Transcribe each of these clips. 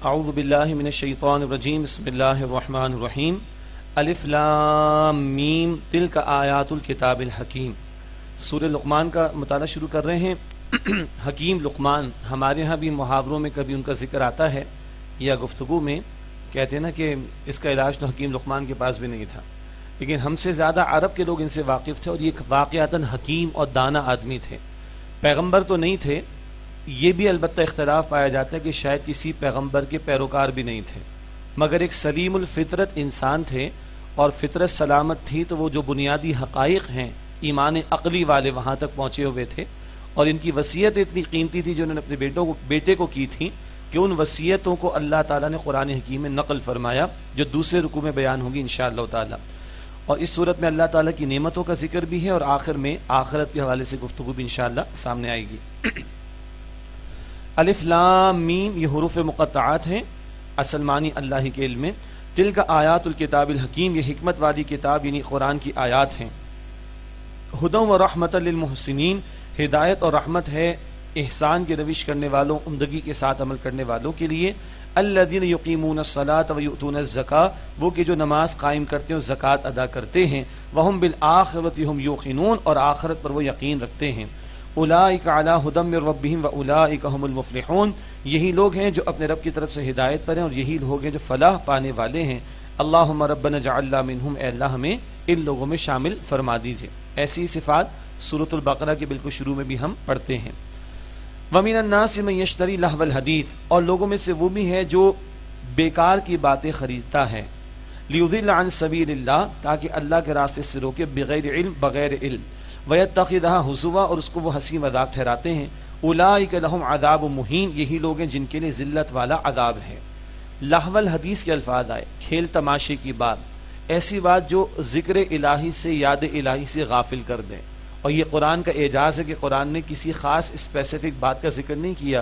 اعوذ باللہ من الشیطان الرجیم بسم اللہ الرحمن الرحیم الف لام میم تلک آیات الکتاب الحکیم. سورہ لقمان کا مطالعہ شروع کر رہے ہیں. حکیم لقمان، ہمارے ہاں بھی محاوروں میں کبھی ان کا ذکر آتا ہے یا گفتگو میں کہتے ہیں نا کہ اس کا علاج تو حکیم لقمان کے پاس بھی نہیں تھا، لیکن ہم سے زیادہ عرب کے لوگ ان سے واقف تھے اور یہ واقعتاً حکیم اور دانا آدمی تھے. پیغمبر تو نہیں تھے، یہ بھی البتہ اختلاف پایا جاتا ہے کہ شاید کسی پیغمبر کے پیروکار بھی نہیں تھے، مگر ایک سلیم الفطرت انسان تھے اور فطرت سلامت تھی، تو وہ جو بنیادی حقائق ہیں ایمان عقلی والے وہاں تک پہنچے ہوئے تھے. اور ان کی وصیت اتنی قیمتی تھی جو انہوں نے اپنے بیٹے کو کی تھی کہ ان وصیتوں کو اللہ تعالیٰ نے قرآن حکیم میں نقل فرمایا، جو دوسرے رکوع میں بیان ہوگی انشاءاللہ تعالی. اور اس صورت میں اللہ تعالیٰ کی نعمتوں کا ذکر بھی ہے اور آخر میں آخرت کے حوالے سے گفتگو بھی انشاءاللہ سامنے آئے گی. الف لام میم یہ حروف مقطعات ہیں، اصل معنی اللہ ہی کے علم میں. تلک آیات الکتاب الحکیم، یہ حکمت والی کتاب یعنی قرآن کی آیات ہیں. ہدی و رحمت للمحسنین، ہدایت اور رحمت ہے احسان کی روش کرنے والوں، عمدگی کے ساتھ عمل کرنے والوں کے لیے. الذین یقیمون الصلاۃ ویؤتون الزکاۃ، وہ کہ جو نماز قائم کرتے ہیں اور زکوٰۃ ادا کرتے ہیں. وہم بالآخرۃ هم یوقنون، اور آخرت پر وہ یقین رکھتے ہیں. اولئک علی ھدی من ربہم واولئک هم المفلحون، یہی لوگ ہیں جو اپنے رب کی طرف سے ہدایت پر ہیں اور یہی لوگ ہیں جو فلاح پانے والے ہیں. اللہم ربنا اجعلنا منہم، اے اللہ ہمیں ان لوگوں میں شامل فرما دیجئے. ایسی صفات سورۃ البقرہ کے بالکل شروع میں بھی ہم پڑھتے ہیں. وَمِنَ النَّاسِ مَن يَشْتَرِي لَهْوَ الْحَدِيثِ، اور لوگوں میں سے وہ بھی ہے جو بیکار کی باتیں خریدتا ہے. لِيُضِلَّ عَن سَبِيلِ اللَّهِ، تاکہ اللہ کے راستے سے روکے، بغیر علم، بغیر علم. وَيَتَّخِذَهَا هُزُوًا، اور اس کو وہ ہنسی مذاق ٹھہراتے ہیں. أُولَٰئِكَ لَهُمْ عَذَابٌ مُهِينٌ، یہی لوگ ہیں جن کے لیے ذلت والا عذاب ہے. لہو الحدیث کے الفاظ آئے، کھیل تماشے کی بات، ایسی بات جو ذکر الہی سے، یاد الہی سے غافل کر دے. اور یہ قرآن کا اعجاز ہے کہ قرآن نے کسی خاص اسپیسیفک بات کا ذکر نہیں کیا.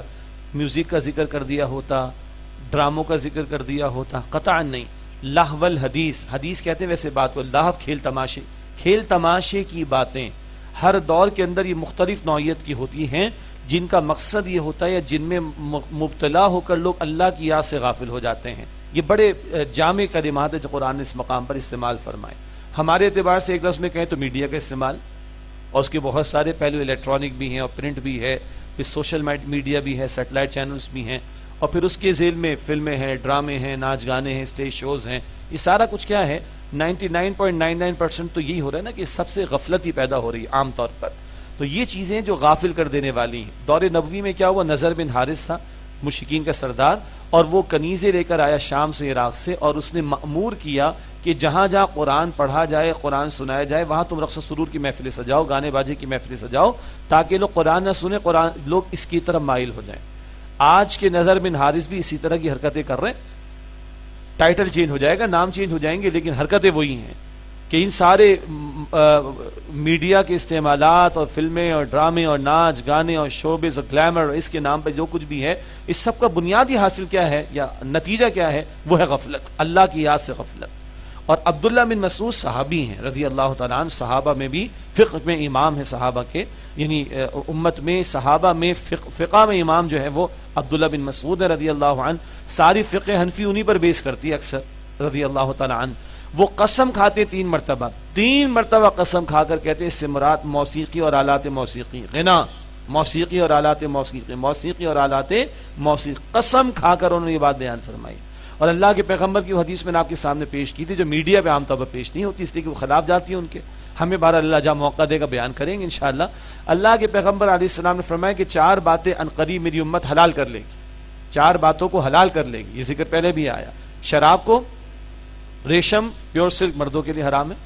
میوزک کا ذکر کر دیا ہوتا، ڈراموں کا ذکر کر دیا ہوتا، قطعا نہیں. لہو الحدیث، حدیث کہتے ہیں ویسے بات کو، لہو کھیل تماشے، کھیل تماشے کی باتیں ہر دور کے اندر یہ مختلف نوعیت کی ہوتی ہیں، جن کا مقصد یہ ہوتا ہے جن میں مبتلا ہو کر لوگ اللہ کی یاد سے غافل ہو جاتے ہیں. یہ بڑے جامع کلمات ہیں جو قرآن نے اس مقام پر استعمال فرمائے. ہمارے اعتبار سے ایک لفظ میں کہیں تو میڈیا کا استعمال، اور اس کے بہت سارے پہلو الیکٹرانک بھی ہیں اور پرنٹ بھی ہے، پھر سوشل میڈیا بھی ہے، سیٹلائٹ چینلز بھی ہیں، اور پھر اس کے ذیل میں فلمیں ہیں، ڈرامے ہیں، ناچ گانے ہیں، اسٹیج شوز ہیں. یہ سارا کچھ کیا ہے، 99.99% تو یہی ہو رہا ہے نا کہ سب سے غفلت ہی پیدا ہو رہی ہے عام طور پر. تو یہ چیزیں جو غافل کر دینے والی ہیں. دور نبوی میں کیا ہوا، نضر بن حارث تھا مشرکین کا سردار، اور وہ کنیزیں لے کر آیا شام سے، عراق سے، اور اس نے مأمور کیا کہ جہاں جہاں قرآن پڑھا جائے، قرآن سنایا جائے، وہاں تم رقص و سرور کی محفلیں سجاؤ، گانے باجے کی محفلیں سجاؤ، تاکہ لوگ قرآن نہ سنیں، لوگ اس کی طرف مائل ہو جائیں. آج کے نضر بن حارث بھی اسی طرح کی حرکتیں کر رہے ہیں. ٹائٹل چینج ہو جائے گا، نام چینج ہو جائیں گے، لیکن حرکتیں وہی ہیں کہ ان سارے میڈیا کے استعمالات اور فلمیں اور ڈرامے اور ناچ گانے اور شوبز اور گلیمر اور اس کے نام پہ جو کچھ بھی ہے، اس سب کا بنیادی حاصل کیا ہے یا نتیجہ کیا ہے، وہ ہے غفلت، اللہ کی یاد سے غفلت. اور عبداللہ بن مسعود صحابی ہیں رضی اللہ تعالیٰ عنہ، صحابہ میں بھی فقہ میں امام ہے صحابہ کے، یعنی امت میں صحابہ میں فقہ میں امام جو ہے وہ عبداللہ بن مسعود ہے رضی اللہ عنہ. ساری فقہ حنفی انہی پر بیس کرتی ہے اکثر رضی اللہ تعالیٰ عنہ. وہ قسم کھاتے 3 مرتبہ قسم کھا کر کہتے اس سے مراد موسیقی اور آلات موسیقی، غنا، موسیقی اور آلات موسیقی، موسیقی اور آلات موسیقی، قسم کھا کر انہوں نے یہ بات بیان فرمائی. اور اللہ کے پیغمبر کی حدیث میں نے آپ کے سامنے پیش کی تھی، جو میڈیا پہ عام طور پر پیش نہیں ہوتی، اس لیے کہ وہ خلاف جاتی ہیں ان کے. ہمیں بہرحال اللہ جہاں موقع دے گا بیان کریں گے انشاءاللہ. اللہ کے پیغمبر علیہ السلام نے فرمایا کہ 4 باتیں عنقریب میری امت حلال کر لے گی، 4 باتوں کو حلال کر لے گی. یہ ذکر پہلے بھی آیا. شراب کو، ریشم پیور سلک مردوں کے لیے حرام ہے،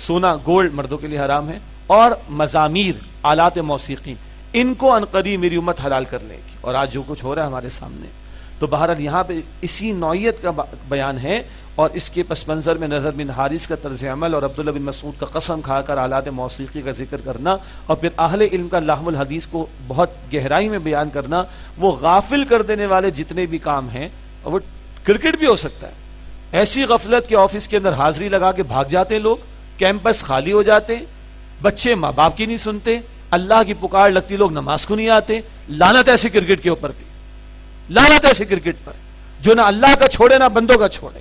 سونا گولڈ مردوں کے لیے حرام ہے، اور مزامیر آلات موسیقی، ان کو عنقریب میری امت حلال کر لے گی. اور آج جو کچھ ہو رہا ہے ہمارے سامنے، تو بہرحال یہاں پہ اسی نوعیت کا بیان ہے. اور اس کے پس منظر میں نضر بن حارث کا طرز عمل اور عبداللہ بن مسعود کا قسم کھا کر آلات موسیقی کا ذکر کرنا، اور پھر اہل علم کا لہو الحدیث کو بہت گہرائی میں بیان کرنا. وہ غافل کر دینے والے جتنے بھی کام ہیں، اور وہ کرکٹ بھی ہو سکتا ہے، ایسی غفلت کہ آفس کے اندر حاضری لگا کے بھاگ جاتے ہیں لوگ، کیمپس خالی ہو جاتے ہیں، بچے ماں باپ کی نہیں سنتے، اللہ کی پکار لگتی لوگ نماز کو نہیں آتے. لعنت ایسے کرکٹ کے اوپر بھی، لعنت ایسے کرکٹ پر. جو نہ اللہ کا چھوڑے نہ بندوں کا چھوڑے،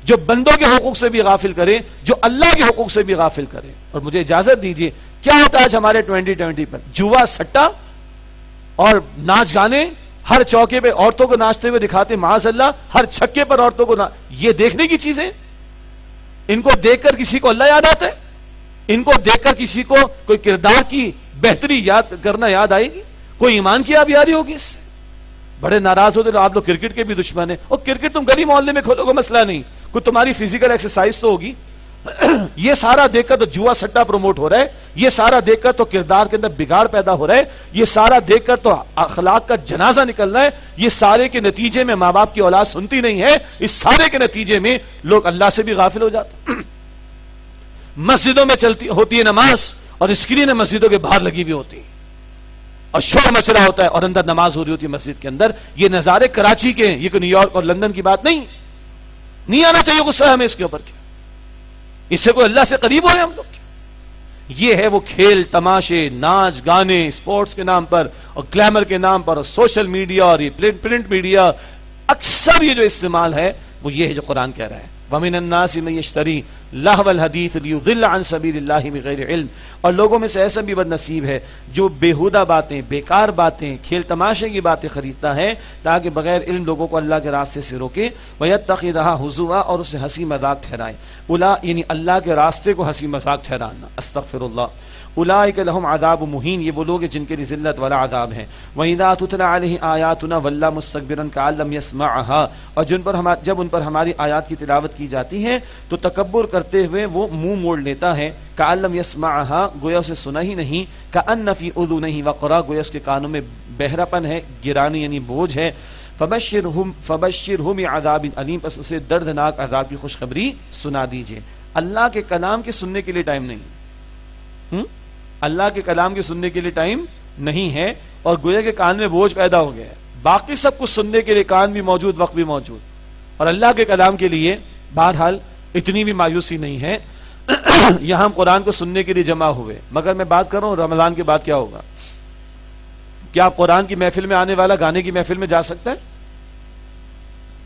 جو بندوں کے حقوق سے بھی غافل کرے، جو اللہ کے حقوق سے بھی غافل کرے۔ اور مجھے اجازت دیجیے، کیا ہوتا ہے آج ہمارے 2020 پر؟ جوا، سٹا اور ناچ گانے، ہر چوکے پہ عورتوں کو ناچتے ہوئے دکھاتے، معاذ اللہ، ہر چھکے پر عورتوں کو یہ دیکھنے کی چیزیں، ان کو دیکھ کر کسی کو اللہ یاد آتا ہے؟ ان کو دیکھ کر کسی کو کوئی کردار کی بہتری یاد کرنا یاد آئے گی؟ کوئی ایمان کی آبیاری ہوگی اس سے؟ بڑے ناراض ہوتے، آپ لوگ کرکٹ کے بھی دشمن ہیں، اور کرکٹ تم گلی محلے میں کھولو گے مسئلہ نہیں، کوئی تمہاری فزیکل ایکسرسائز تو ہوگی۔ یہ سارا دیکھ کر تو جوا سٹا پروموٹ ہو رہا ہے، یہ سارا دیکھ کر تو کردار کے اندر بگاڑ پیدا ہو رہا ہے، یہ سارا دیکھ کر تو اخلاق کا جنازہ نکل رہا ہے، یہ سارے کے نتیجے میں ماں باپ کی اولاد سنتی نہیں ہے، اس سارے کے نتیجے میں لوگ اللہ سے بھی غافل ہو جاتے ہیں۔ مسجدوں میں چلتی ہوتی ہے نماز، اور اسکرینیں مسجدوں کے باہر لگی ہوئی ہوتی ہیں، اور شور مچ رہا ہوتا ہے، اور اندر نماز ہو رہی ہوتی ہے مسجد کے اندر۔ یہ نظارے کراچی کے ہیں، یہ کوئی نیو یارک اور لندن کی بات نہیں آنا چاہیے غصہ ہمیں اس کے اوپر۔ کیا اس سے کوئی اللہ سے قریب ہو رہے ہم لوگ؟ کیا یہ ہے وہ کھیل تماشے، ناچ گانے، اسپورٹس کے نام پر اور گلیمر کے نام پر اور سوشل میڈیا اور یہ پرنٹ میڈیا، اکثر یہ جو استعمال ہے وہ یہ ہے جو قرآن کہہ رہا ہے، وَمِنَ النَّاسِ مَن يَشْتَرِي لَهْوَ الْحَدِيثِ لِيُضِلَّ عَن سَبِيلِ اللَّهِ بِغَيْرِ عِلْمٍ۔ اور لوگوں میں سے ایسا بھی بد نصیب ہے جو بیہودہ باتیں، بیکار باتیں، کھیل تماشے کی باتیں خریدتا ہے تاکہ بغیر علم لوگوں کو اللہ کے راستے سے روکے، وَيَتَّخِذَهَا هُزُوًا، اور اسے ہنسی مذاق ٹھہرائے۔ یعنی اللہ کے راستے کو ہنسی مذاق ٹھہرانا، استغفر اللہ۔ اولئک لہم عذاب مہین، یہ وہ لوگ ہیں جن کے لیے ذلت والا عذاب ہے۔ وَإِذَا تُتْلَىٰ عَلَيْهِ آيَاتُنَا وَلَّىٰ مُسْتَكْبِرًا كَأَن لَّمْ يَسْمَعْهَا، اور جب ان پر ہماری آیات کی تلاوت کی جاتی ہے تو تکبر کرتے ہوئے وہ منہ موڑ لیتا ہے، كَأَن لَّمْ يَسْمَعْهَا، گویا اسے سنا ہی نہیں، كَأَنَّ فِي أُذُنَيْهِ وَقْرًا، گویا اس کے کانوں میں بہراپن ہے، گرانی یعنی بوجھ ہے۔ فَبَشِّرْهُ بِعَذَابٍ أَلِيمٍ، پس اسے دردناک عذاب کی خوشخبری سنا دیجئے۔ اللہ کے کلام کے سننے کے لیے ٹائم نہیں، اللہ کے کلام کے سننے کے لیے ٹائم نہیں ہے، اور گویا کے کان میں بوجھ پیدا ہو گیا ہے۔ باقی سب کچھ سننے کے لیے کان بھی موجود، وقت بھی موجود، اور اللہ کے کلام کے لیے بہرحال اتنی بھی مایوسی نہیں ہے۔ یہاں ہم قرآن کو سننے کے لیے جمع ہوئے، مگر میں بات کر رہا ہوں رمضان کے بعد کیا ہوگا؟ کیا آپ قرآن کی محفل میں آنے والا گانے کی محفل میں جا سکتا ہے؟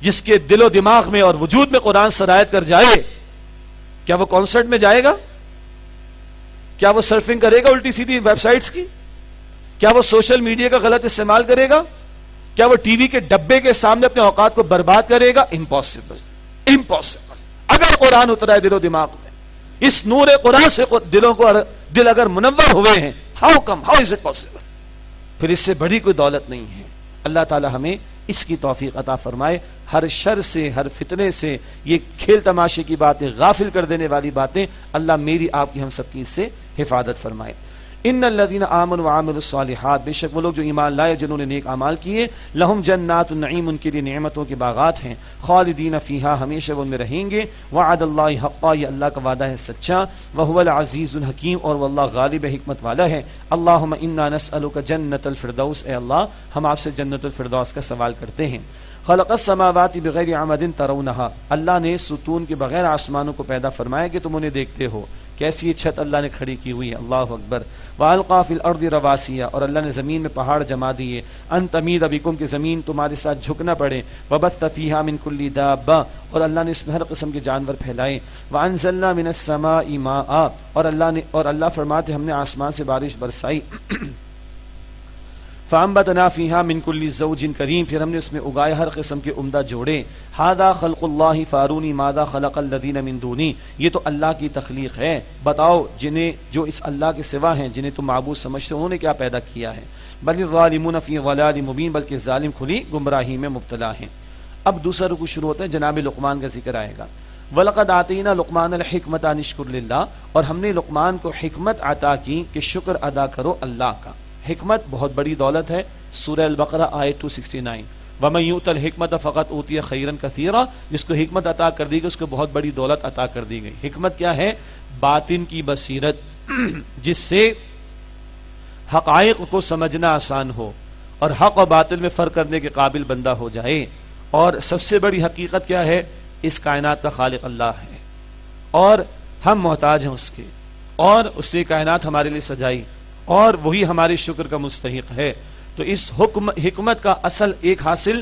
جس کے دل و دماغ میں اور وجود میں قرآن سرایت کر جائے، کیا وہ کانسرٹ میں جائے گا؟ کیا وہ سرفنگ کرے گا الٹی سیدھی ویب سائٹس کی؟ کیا وہ سوشل میڈیا کا غلط استعمال کرے گا؟ کیا وہ ٹی وی کے ڈبے کے سامنے اپنے اوقات کو برباد کرے گا؟ Impossible, impossible. اگر قرآن اترا ہے دل و دماغ میں، اس نور قرآن سے دل اگر منور ہوئے ہیں، ہاؤ از اٹ پاسبل؟ پھر اس سے بڑی کوئی دولت نہیں ہے۔ اللہ تعالی ہمیں اس کی توفیق عطا فرمائے، ہر شر سے، ہر فتنے سے، یہ کھیل تماشے کی باتیں، غافل کر دینے والی باتیں، اللہ میری آپ کی ہم سب کی اس سے حفاظت فرمائے۔ ان الذين آمنوا وعملوا الصالحات، بے شک وہ لوگ جو ایمان لائے، جنہوں نے نیک اعمال کیے، لہم جنات النعیم، ان کے لیے نعمتوں کے باغات ہیں، خالدین فیہا، ہمیشہ وہ ان میں رہیں گے، وعد اللہ حقا، یہ اللہ کا وعدہ ہے سچا، وہو العزیز الحکیم، اور وہ اللہ غالب حکمت والا ہے۔ اللہم انا نسألک جنت الفردوس، اے اللہ ہم آپ سے جنت الفردوس کا سوال کرتے ہیں۔ خلق السماوات بغیر عمد ترونہا، اللہ نے ستون کے بغیر آسمانوں کو پیدا فرمایا کہ تم انہیں دیکھتے ہو، کیسی یہ چھت اللہ نے کھڑی کی ہوئی ہے، اللہ اکبر۔ وَأَلْقَىٰ فِي الْأَرْضِ رَوَاسِيَ، اور اللہ نے زمین میں پہاڑ جما دیے، أَن تَمِيدَ بِكُمْ، کہ زمین تمہارے ساتھ جھکنا پڑے، وَبَثَّ فِيهَا مِن كُلِّ دَابَّةٍ، اور اللہ نے اس میں ہر قسم کے جانور پھیلائے، وَأَنزَلْنَا مِنَ السَّمَاءِ مَاءً، اور اللہ فرماتے ہم نے آسمان سے بارش برسائی، فَأَنبَتْنَا فِيهَا مِن كُلِّ زَوْجٍ كَرِيمٍ، پھر ہم نے اس میں اگائے ہر قسم کے عمدہ جوڑے۔ هَذَا خَلْقُ اللَّهِ فَأَرُونِي مَاذَا خَلَقَ الَّذِينَ مِن دُونِهِ، یہ تو اللہ کی تخلیق ہے، بتاؤ جو اس اللہ کے سوا ہیں، جنہیں تم معبود سمجھتے ہو، انہوں نے کیا پیدا کیا ہے۔ بَلِ الظَّالِمُونَ فِي ضَلَالٍ مُبِينٍ، بلکہ ظالم کھلی گمراہی میں مبتلا ہیں۔ اب دوسرا رکوع شروع ہوتا ہے، جناب لقمان کا ذکر آئے گا۔ وَلَقَدْ آتَيْنَا لُقْمَانَ الْحِكْمَةَ أَنِ اشْكُرْ لِلَّهِ، اور ہم نے لقمان کو حکمت عطا کی کہ شکر ادا کرو اللہ کا۔ حکمت بہت بڑی دولت ہے، سورہ البقرہ آیت 269، وَمَن يُؤْتَ الْحِكْمَةَ فَقَدْ أُوتِيَ خَيْرًا كَثِيرًا، جس کو حکمت عطا کر دی گئی اس کو بہت بڑی دولت عطا کر دی گئی۔ حکمت کیا ہے؟ باطن کی بصیرت، جس سے حقائق کو سمجھنا آسان ہو اور حق و باطل میں فرق کرنے کے قابل بندہ ہو جائے۔ اور سب سے بڑی حقیقت کیا ہے؟ اس کائنات کا خالق اللہ ہے، اور ہم محتاج ہیں اس کے، اور اس نے کائنات ہمارے لیے سجائی، اور وہی ہمارے شکر کا مستحق ہے۔ تو اس حکمت کا اصل ایک حاصل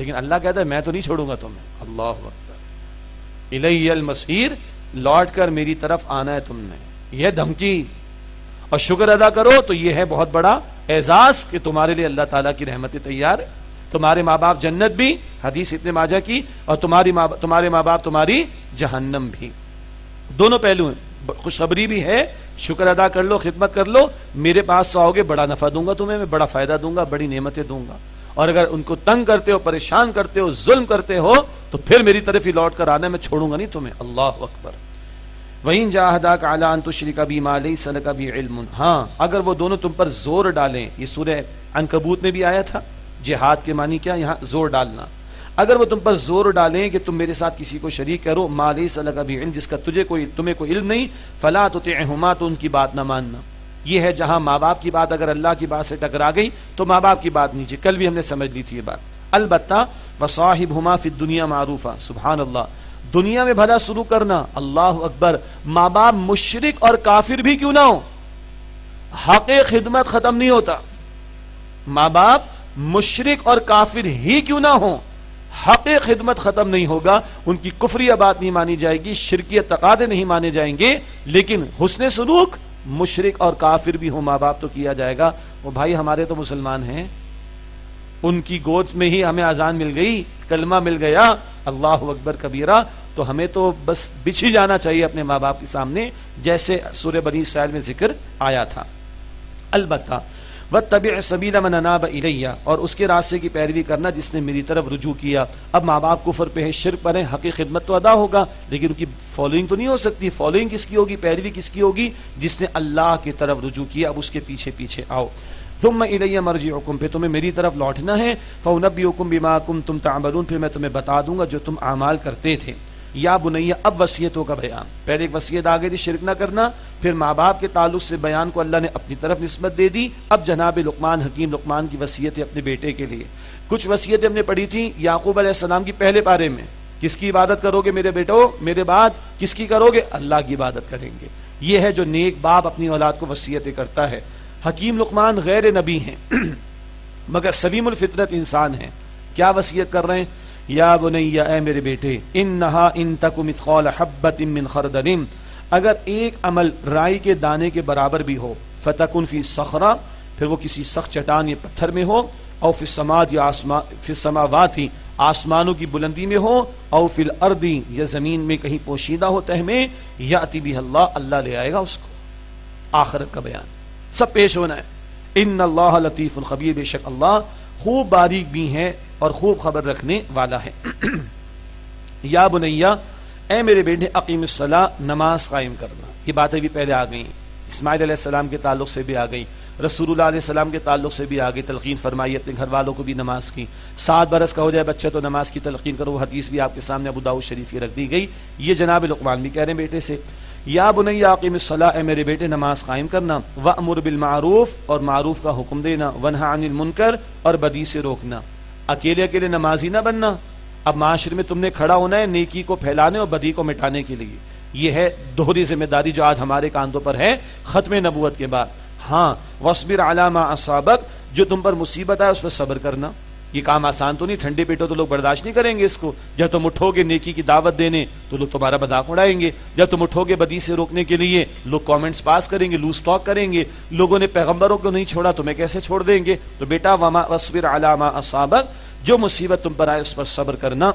لیکن اللہ کہتا ہے میں تو نہیں چھوڑوں گا تمہیں. اللہ اکبر. الی المصیر، لوٹ کر میری طرف آنا ہے تم نے. یہ دھمکی. اور شکر ادا کرو تو یہ ہے بہت بڑا اعزاز کہ تمہارے لیے اللہ تعالیٰ کی رحمتیں تیار ہے. تمہارے ماں باپ جنت بھی، حدیث ابن ماجہ کی، اور تمہارے ماں باپ تمہاری جہنم بھی. دونوں پہلو ہیں. خوشخبری بھی ہے، شکر ادا کر لو، خدمت کر لو، میرے پاس تو آؤ گے بڑا نفع دوں گا تمہیں، میں بڑا فائدہ دوں گا، بڑی نعمتیں دوں گا. اور اگر ان کو تنگ کرتے ہو، پریشان کرتے ہو، ظلم کرتے ہو تو پھر میری طرف ہی لوٹ کر آنا، میں چھوڑوں گا نہیں تمہیں. اللہ اکبر. وَإِن جَاهَدَاكَ عَلَىٰ أَن تُشْرِكَ بِي مَا لَيْسَ لَكَ بِهِ عِلْمٌ، ہاں اگر وہ دونوں تم پر زور ڈالیں. یہ سورہ عنکبوت میں بھی آیا تھا. جہاد کے معنی کیا؟ یہاں زور ڈالنا. اگر وہ تم پر زور ڈالیں کہ تم میرے ساتھ کسی کو شریک کرو، مَا لَيْسَ لَكَ بِهِ عِلْمٌ، جس کا تمہیں کوئی علم نہیں، فَلَا تُطِعْهُمَا، تو ان کی بات نہ ماننا. یہ ہے جہاں ماں باپ کی بات اگر اللہ کی بات سے ٹکرا گئی تو ماں باپ کی بات نیچے. کل بھی ہم نے سمجھ لی تھی یہ بات. البتہ وَصَاحِبْهُمَا فِي الدُّنْيَا مَعْرُوفًا، سبحان اللہ، دنیا میں بھلا سلوک کرنا. اللہ اکبر. ماں باپ مشرک اور کافر بھی کیوں نہ ہو، حق خدمت ختم نہیں ہوتا. ماں باپ مشرک اور کافر ہی کیوں نہ ہو، حق خدمت ختم نہیں ہوگا. ان کی کفریہ بات نہیں مانی جائے گی، شرکیت تقاضے نہیں مانے جائیں گے، لیکن حسن سلوک مشرک اور کافر بھی ہو ماں باپ تو کیا جائے گا. وہ بھائی ہمارے تو مسلمان ہیں، ان کی گود میں ہی ہمیں اذان مل گئی، کلمہ مل گیا، اللہ اکبر کبیرہ، تو ہمیں تو بس بچھ ہی جانا چاہیے اپنے ماں باپ کے سامنے، جیسے سورہ بنی اسرائیل میں ذکر آیا تھا. البتہ وَاتَّبِعْ سَبِيلَ مَنْ أَنَابَ إِلَيَّ، اور اس کے راستے کی پیروی کرنا جس نے میری طرف رجوع کیا. اب ماں باپ کفر پہ ہے، شرک پر ہے، حقیقی خدمت تو ادا ہوگا لیکن ان کی فالوئنگ تو نہیں ہو سکتی. فالوئنگ کس کی ہوگی، پیروی کس کی ہوگی؟ جس نے اللہ کی طرف رجوع کیا. اب اس کے پیچھے پیچھے آؤ. ثم الی مرجعکم، پھر تمہیں میری طرف لوٹنا ہے. فانبئکم بما کنتم تعملون، پھر میں تمہیں بتا دوں گا جو تم اعمال کرتے تھے. یا بنیا، اب وصیتوں کا بیان. پہلے ایک وصیت آ گئی تھی شرک نہ کرنا، پھر ماں باپ کے تعلق سے بیان کو اللہ نے اپنی طرف نسبت دے دی. اب جناب لقمان حکیم لقمان کی وصیت ہے اپنے بیٹے کے لیے. کچھ وصیتیں ہم نے پڑھی تھی یعقوب علیہ السلام کی پہلے پارے میں. کس کی عبادت کرو گے میرے بیٹو، میرے بعد کس کی کرو گے؟ اللہ کی عبادت کریں گے. یہ ہے جو نیک باپ اپنی اولاد کو وصیتیں کرتا ہے. حکیم لقمان غیر نبی ہیں مگر سلیم الفطرت انسان ہیں. کیا وصیت کر رہے ہیں؟ یا بنی، اے میرے بیٹے، انہا ان تک مثقال حبۃ من خردل، اگر ایک عمل رائی کے دانے کے برابر بھی ہو، فتکن فی صخرہ، پھر وہ کسی سخت چٹان یا پتھر میں ہو، او فی السماوات، یا فی السماوات، آسمانوں کی بلندی میں ہو، او فی الارض، یا زمین میں کہیں پوشیدہ ہو تہ میں، یاتی بہ اللہ، اللہ لے آئے گا اس کو. آخرت کا بیان سب پیش ہونا ہے. ان اللہ لطیف الخبیر، بے شک اللہ خوب باریک بھی ہے اور خوب خبر رکھنے والا ہے. یا بنیا، اے میرے بیٹے، اقیم الصلاۃ، نماز قائم کرنا. یہ باتیں بھی پہلے آ گئیں، اسماعیل علیہ السلام کے تعلق سے بھی آ گئی، رسول اللہ علیہ السلام کے تعلق سے بھی آ گئی. تلقین فرمائی اپنے گھر والوں کو بھی نماز کی. 7 برس کا ہو جائے بچہ تو نماز کی تلقین کرو. وہ حدیث بھی آپ کے سامنے ابو داؤد شریف کی رکھ دی گئی. یہ جناب لقمان بھی کہہ رہے ہیں بیٹے سے، یا بنیا اقیم الصلاۃ، اے میرے بیٹے نماز قائم کرنا. وامر بالمعروف، اور معروف کا حکم دینا. ونہا عن المنکر، اور بدی سے روکنا. اکیلے اکیلے نمازی نہ بننا. اب معاشرے میں تم نے کھڑا ہونا ہے نیکی کو پھیلانے اور بدی کو مٹانے کے لیے. یہ ہے دوہری ذمہ داری جو آج ہمارے کاندھوں پر ہے ختم نبوت کے بعد. ہاں، واصبر علی ما اصابک، جو تم پر مصیبت آئے اس پر صبر کرنا. یہ کام آسان تو نہیں، ٹھنڈے پیٹوں تو لوگ برداشت نہیں کریں گے اس کو. جب تم اٹھو گے نیکی کی دعوت دینے تو لوگ تمہارا مذاق اڑائیں گے. جب تم اٹھو گے بدی سے روکنے کے لیے لوگ کامنٹس پاس کریں گے، لوز ٹاک کریں گے. لوگوں نے پیغمبروں کو نہیں چھوڑا، تمہیں کیسے چھوڑ دیں گے؟ تو بیٹا وما واصبر علی ما اصابک، جو مصیبت تم پر آئے اس پر صبر کرنا.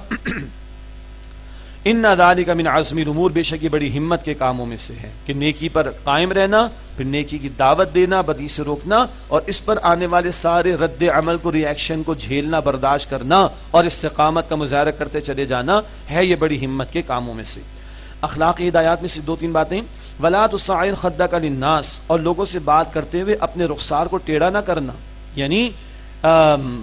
ان ذالک من عزم الامور، بے شک یہ بڑی ہمت کے کاموں میں سے ہے کہ نیکی پر قائم رہنا، پھر نیکی کی دعوت دینا، بدی سے روکنا، اور اس پر آنے والے سارے رد عمل کو، ری ایکشن کو جھیلنا، برداشت کرنا اور استقامت کا مظاہرہ کرتے چلے جانا ہے یہ بڑی ہمت کے کاموں میں سے. اخلاقی ہدایات میں سے 2-3 باتیں. ولا تصعر خدک للناس، اور لوگوں سے بات کرتے ہوئے اپنے رخسار کو ٹیڑھا نہ کرنا، یعنی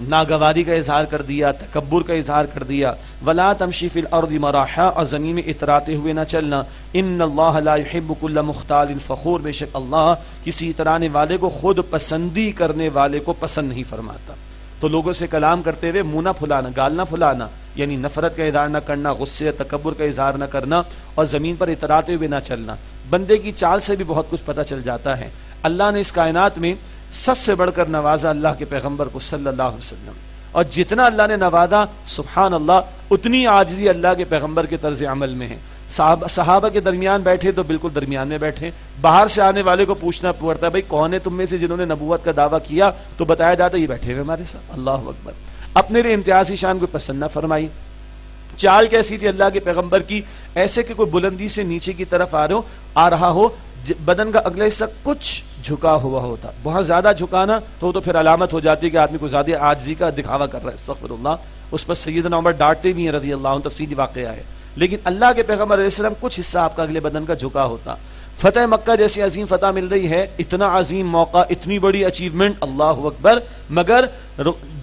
ناگواری کا اظہار کر دیا، تکبر کا اظہار کر دیا. ولا تمشی فی الارض مراحا، اور زمین میں اتراتے ہوئے نہ چلنا. ان اللہ لا يحب كل مختال فخور، بے شک اللہ کسی اترانے والے کو، خود پسندی کرنے والے کو پسند نہیں فرماتا. تو لوگوں سے کلام کرتے ہوئے منہ نہ پھلانا، گال نہ پھلانا، یعنی نفرت کا اظہار نہ کرنا، غصے تکبر کا اظہار نہ کرنا، اور زمین پر اتراتے ہوئے نہ چلنا. بندے کی چال سے بھی بہت کچھ پتہ چل جاتا ہے. اللہ نے اس کائنات میں سب سے بڑھ کر نوازا اللہ کے پیغمبر کو صلی اللہ علیہ وسلم. اور جتنا اللہ نے نوازا سبحان اللہ اتنی عاجزی اللہ کے پیغمبر کے طرز عمل میں ہے. صحابہ کے درمیان بیٹھے تو بالکل درمیان میں بیٹھے. باہر سے آنے والے کو پوچھنا پڑتا ہے بھائی کون ہے تم میں سے جنہوں نے نبوت کا دعویٰ کیا, تو بتایا جاتا ہے یہ بیٹھے ہوئے ہمارے ساتھ. اللہ اکبر. اپنے لیے امتیازی شان کو پسند نہ فرمائی. چال کیسی تھی اللہ کے پیغمبر کی, ایسے کہ کوئی بلندی سے نیچے کی طرف آ رہا ہو, بدن کا اگلا حصہ کچھ جھکا ہوا ہوتا. بہت زیادہ جھکانا تو پھر علامت ہو جاتی ہے کہ آدمی کو زیادہ عاجزی کا دکھاوا کر رہا ہے. استغفر اللہ. اس پر سیدنا عمر ڈانٹتے بھی ہیں رضی اللہ عنہ, تفصیلی واقعہ ہے. لیکن اللہ کے پیغمبر علیہ السلام کچھ حصہ آپ کا اگلے بدن کا جھکا ہوتا. فتح مکہ جیسی عظیم فتح مل رہی ہے, اتنا عظیم موقع, اتنی بڑی اچیومنٹ, اللہ اکبر, مگر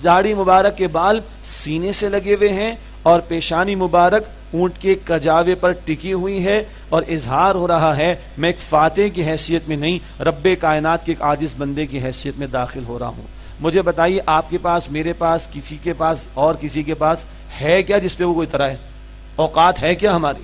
داڑھی مبارک کے بال سینے سے لگے ہوئے ہیں اور پیشانی مبارک اونٹ کے کجاوے پر ٹکی ہوئی ہے, اور اظہار ہو رہا ہے میں ایک فاتح کی حیثیت میں نہیں, رب کائنات کے ایک عاجز بندے کی حیثیت میں داخل ہو رہا ہوں. مجھے بتائیے آپ کے پاس, میرے پاس, کسی کے پاس اور کسی کے پاس ہے کیا جس پہ وہ کوئی طرح ہے؟ اوقات ہے کیا ہماری؟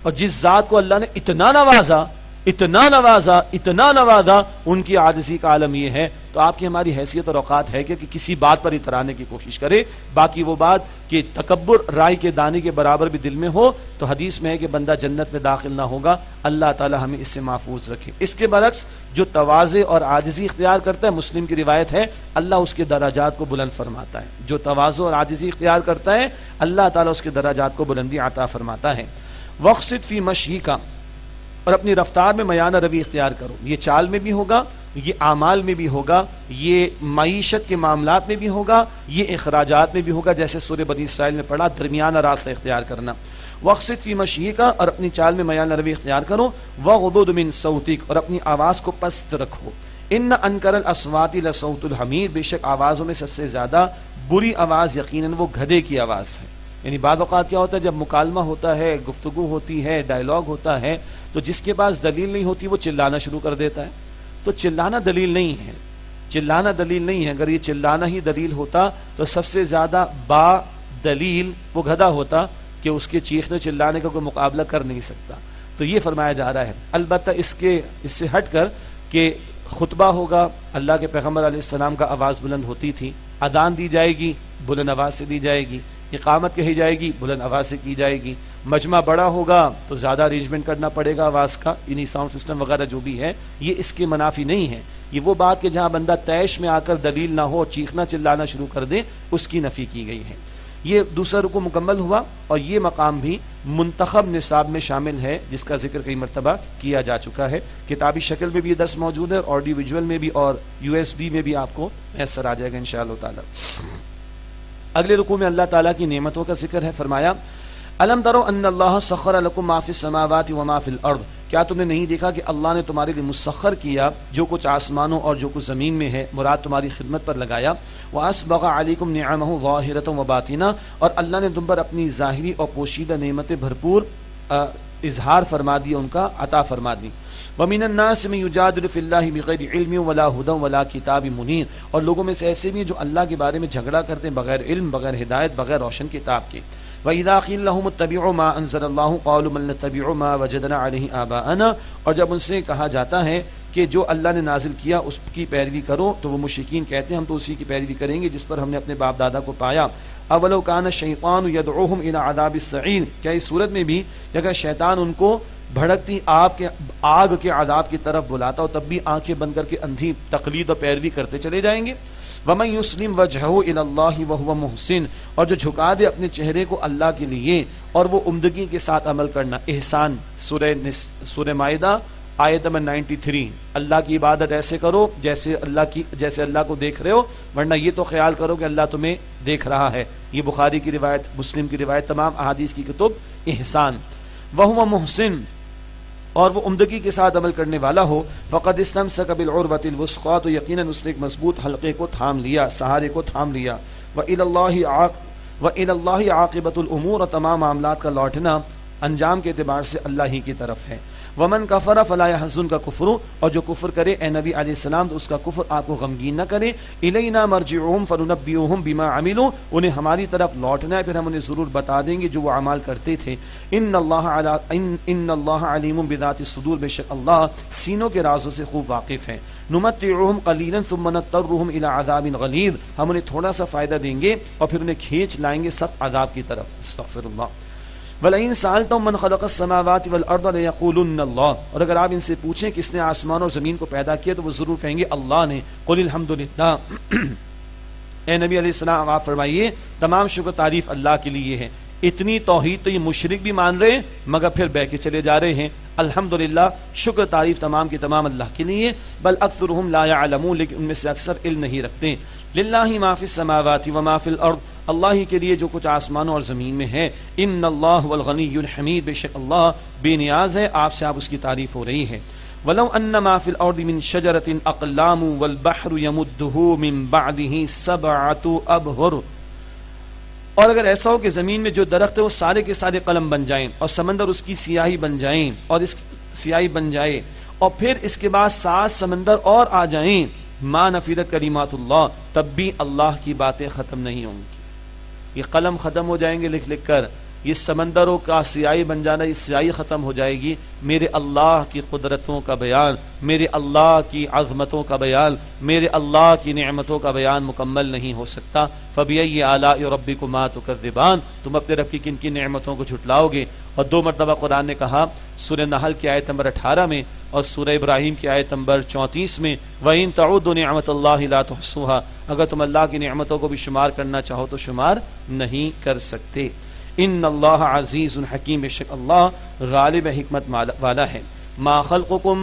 اور جس ذات کو اللہ نے اتنا نوازا, اتنا نوازا, اتنا نوازا, ان کی عاجزی کا عالم یہ ہے, تو آپ کی ہماری حیثیت اور اوقات ہے کہ کسی بات پر اترانے کی کوشش کرے. باقی وہ بات کہ تکبر رائی کے دانے کے برابر بھی دل میں ہو, تو حدیث میں ہے کہ بندہ جنت میں داخل نہ ہوگا. اللہ تعالی ہمیں اس سے محفوظ رکھے. اس کے برعکس جو تواضع اور عاجزی اختیار کرتا ہے, مسلم کی روایت ہے, اللہ اس کے درجات کو بلند فرماتا ہے. جو تواضع اور عاجزی اختیار کرتا ہے اللہ تعالی اس کے درجات کو بلندی عطا فرماتا ہے. وقصد فی مشی کا, اور اپنی رفتار میں میانہ روی اختیار کرو. یہ چال میں بھی ہوگا, یہ اعمال میں بھی ہوگا, یہ معیشت کے معاملات میں بھی ہوگا, یہ اخراجات میں بھی ہوگا. جیسے سورہ بنی اسرائیل میں پڑھا, درمیانہ راستہ اختیار کرنا. وقصد فی مشی کا, اور اپنی چال میں میانہ روی اختیار کرو. وغضض من صوتک, اور اپنی آواز کو پست رکھو. ان انکر الاصوات لصوت الحمیر, بے شک آوازوں میں سب سے زیادہ بری آواز یقیناً وہ گدھے کی آواز ہے. یعنی بعض اوقات کیا ہوتا ہے جب مکالمہ ہوتا ہے, گفتگو ہوتی ہے, ڈائلاگ ہوتا ہے, تو جس کے پاس دلیل نہیں ہوتی وہ چلانا شروع کر دیتا ہے. تو چلانا دلیل نہیں ہے, چلانا دلیل نہیں ہے. اگر یہ چلانا ہی دلیل ہوتا تو سب سے زیادہ با دلیل وہ گدھا ہوتا کہ اس کے چیخنے چلانے کا کوئی مقابلہ کر نہیں سکتا. تو یہ فرمایا جا رہا ہے. البتہ اس سے ہٹ کر کہ خطبہ ہوگا, اللہ کے پیغمبر علیہ السلام کا آواز بلند ہوتی تھی. اذان دی جائے گی بلند آواز سے دی جائے گی, اقامت کہی جائے گی بلند آواز سے کی جائے گی. مجمع بڑا ہوگا تو زیادہ ارینجمنٹ کرنا پڑے گا آواز کا, یعنی ساؤنڈ سسٹم وغیرہ جو بھی ہے. یہ اس کے منافی نہیں ہے. یہ وہ بات کہ جہاں بندہ طیش میں آ کر دلیل نہ ہو اور چیخنا چلانا شروع کر دے, اس کی نفی کی گئی ہے. یہ دوسرا رکوع مکمل ہوا, اور یہ مقام بھی منتخب نصاب میں شامل ہے جس کا ذکر کئی مرتبہ کیا جا چکا ہے. کتابی شکل میں بھی یہ درس موجود ہے, آڈیو ویژول میں بھی, اور USB میں بھی آپ کو میسر آ جائے گا انشاءاللہ تعالی. اگلے رکوع میں اللہ تعالیٰ کی نعمتوں کا ذکر ہے. فرمایا الم تروا ان اللہ سخر لکم ما فی السماوات و ما فی الارض, کیا تم نے نہیں دیکھا کہ اللہ نے تمہارے لیے مسخر کیا جو کچھ آسمانوں اور جو کچھ زمین میں ہے, مراد تمہاری خدمت پر لگایا. واسبغ علیکم نعمہ ظاہرۃ و باطنہ, اور اللہ نے تم پر اپنی ظاہری اور پوشیدہ نعمتیں بھرپور اظہار فرما دی, ان کا عطا فرما دی. ومن الناس من یجادل فی اللہ بغیر علم ولا ہدی ولا کتاب منیر, اور لوگوں میں سے ایسے بھی جو اللہ کے بارے میں جھگڑا کرتے ہیں بغیر علم, بغیر ہدایت, بغیر روشن کتاب کے. وَإِذَا قِيلَ لَهُمُ اتَّبِعُوا مَا أَنزَلَ اللَّهُ قَالُوا بَلْ نَتَّبِعُ مَا وَجَدْنَا عَلَيْهِ آبَاءَنَا, اور جب ان سے کہا جاتا ہے کہ جو اللہ نے نازل کیا اس کی پیروی کرو, تو وہ مشرکین کہتے ہیں ہم تو اسی کی پیروی کریں گے جس پر ہم نے اپنے باپ دادا کو پایا. اولو کان الشیطان یدعوہم الی عذاب السعیر, کیا اس صورت میں بھی اگر شیطان ان کو بھڑکتی آگ کے عذاب کی طرف بلاتا ہو تب بھی آنکھیں بند کر کے اندھی تقلید اور پیروی کرتے چلے جائیں گے. وَمَن يُسْلِمْ وَجْهَهُ إِلَى اللَّهِ وَهُوَ مُحْسِنٌ, اور جو جھکا دے اپنے چہرے کو اللہ کے لیے اور وہ عمدگی کے ساتھ عمل کرنا. احسان, سورہ مائدہ آیت نمبر 93. اللہ کی عبادت ایسے کرو جیسے اللہ کو دیکھ رہے ہو, ورنہ یہ تو خیال کرو کہ اللہ تمہیں دیکھ رہا ہے. یہ بخاری کی روایت, مسلم کی روایت, تمام احادیث کی کتب. احسان وَهُوَ مُحْسِنٌ, اور وہ عمدگی کے ساتھ عمل کرنے والا ہو. فقد استمسک بالعروۃ الوثقی, تو یقیناً اس نے ایک مضبوط حلقے کو تھام لیا, سہارے کو تھام لیا. وإلی اللہ عاقبۃ الامور, اور تمام معاملات کا لوٹنا انجام کے اعتبار سے اللہ ہی کی طرف ہے۔ ومن کفر فلا يحزنک کفر، اور جو کفر کرے اے نبی علیہ السلام تو اس کا کفر آپ کو غمگین نہ کرے۔ الینا مرجعهم فننبئهم بما عملوا، انہیں ہماری طرف لوٹنا ہے، پھر ہم انہیں ضرور بتا دیں گے جو وہ اعمال کرتے تھے۔ ان اللہ علیم بذات الصدور، بے شک اللہ سینوں کے رازوں سے خوب واقف ہے۔ نمتعهم قلیلا ثم نضطرهم الى عذاب غلیظ، ہم انہیں تھوڑا سا فائدہ دیں گے اور پھر انہیں کھینچ لائیں گے سخت عذاب کی طرف۔ استغفر اللہ۔ وَلَئِن سَأَلْتَهُم مَّنْ خَلَقَ السَّمَاوَاتِ وَالْأَرْضَ لَيَقُولُنَّ اللَّهُ، اور اگر آپ ان سے پوچھیں کس نے آسمان اور زمین کو پیدا کیا تو وہ ضرور کہیں گے اللہ نے۔ قُلِ الْحَمْدُ لِلَّهِ، اے نبی علیہ السلام آپ فرمائیے تمام شکر تعریف اللہ کے لیے ہے۔ اتنی توحید تو یہ مشرک بھی مان رہے ہیں مگر پھر بہ کے چلے جا رہے ہیں۔ الحمدللہ، شکر تعریف تمام کی تمام اللہ کے لیے۔ بل اکثرهم لا يعلمون، لیکن ان میں سے اکثر علم نہیں رکھتے۔ للہ ما فی السماوات وما فی الارض، اللہ ہی کے لیے جو کچھ آسمانوں اور زمین میں ہے۔ ان اللہ هو الغنی الحمید، بے شک اللہ بے نیاز ہے، آپ سے آپ اس کی تعریف ہو رہی ہے۔ ولو ان ما فی الارض من شجرۃ اقلام والبحر يمده من بعده سبعۃ ابحر، اور اگر ایسا ہو کہ زمین میں جو درخت ہے وہ سارے کے سارے قلم بن جائیں اور سمندر اس کی سیاہی بن جائیں اور اس کی سیاہی بن جائے اور پھر اس کے بعد 7 سمندر اور آ جائیں، ما نفدت کلمات اللہ، تب بھی اللہ کی باتیں ختم نہیں ہوں گی۔ یہ قلم ختم ہو جائیں گے لکھ لکھ کر، یہ سمندروں کا سیاہی بن جانا، یہ سیاہی ختم ہو جائے گی، میرے اللہ کی قدرتوں کا بیان، میرے اللہ کی عظمتوں کا بیان، میرے اللہ کی نعمتوں کا بیان مکمل نہیں ہو سکتا۔ فَبِأَيِّ آلَاءِ رَبِّكُمَا تُكَذِّبَانِ، تم اپنے رب کی کن کی نعمتوں کو جھٹلاؤ گے۔ اور 2 مرتبہ قرآن نے کہا، سورہ نحل کی آیت نمبر 18 میں اور سورہ ابراہیم کی آیت نمبر 34 میں، وَإِن تَعُدُّوا نِعْمَتَ اللَّهِ لَا تُحْصُوهَا، اگر تم اللہ کی نعمتوں کو بھی شمار کرنا چاہو تو شمار نہیں کر سکتے۔ ان اللہ عزیز حکیم، بے شک اللہ غالب حکمت والا ہے۔ ما خلقکم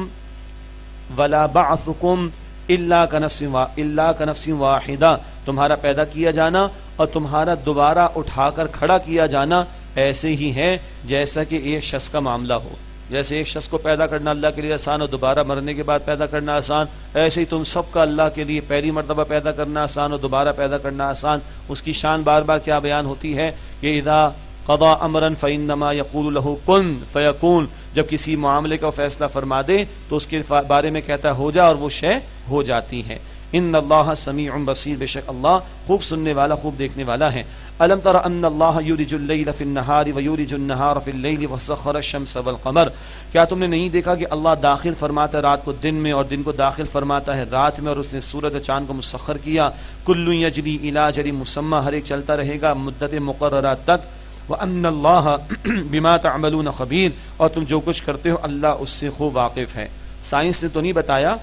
ولا بعثکم الا کنفس واحدہ، تمہارا پیدا کیا جانا اور تمہارا دوبارہ اٹھا کر کھڑا کیا جانا ایسے ہی ہے جیسا کہ ایک شخص کا معاملہ ہو۔ جیسے ایک شخص کو پیدا کرنا اللہ کے لیے آسان اور دوبارہ مرنے کے بعد پیدا کرنا آسان، ایسے ہی تم سب کا اللہ کے لیے پہلی مرتبہ پیدا کرنا آسان اور دوبارہ پیدا کرنا آسان۔ اس کی شان بار بار کیا بیان ہوتی ہے کہ اذا قضا امرا فانما یقول له کن فیکون، جب کسی معاملے کا فیصلہ فرما دے تو اس کے بارے میں کہتا ہے ہو جا، اور وہ شے ہو جاتی ہے۔ ان اللہ سمیع بصیر، بے شک اللہ خوب سننے والا خوب دیکھنے والا ہے۔ الم تر ان اللہ یولج اللیل فی النہار ویولج النہار فی اللیل وسخر الشمس والقمر، کیا تم نے نہیں دیکھا کہ اللہ داخل فرماتا ہے رات کو دن میں اور دن کو داخل فرماتا ہے رات میں، اور اس نے سورج اور چاند کو مسخر کیا۔ کل یجری الی اجل مسمى، ہر ایک چلتا رہے گا مدت مقررہ تک۔ وَأَنَّ اللَّهَ بِمَا تَعْمَلُونَ خَبِيرٌ، اور تم جو کچھ کرتے ہو اللہ اس سے خوب واقف ہے۔ سائنس نے تو نہیں بتایا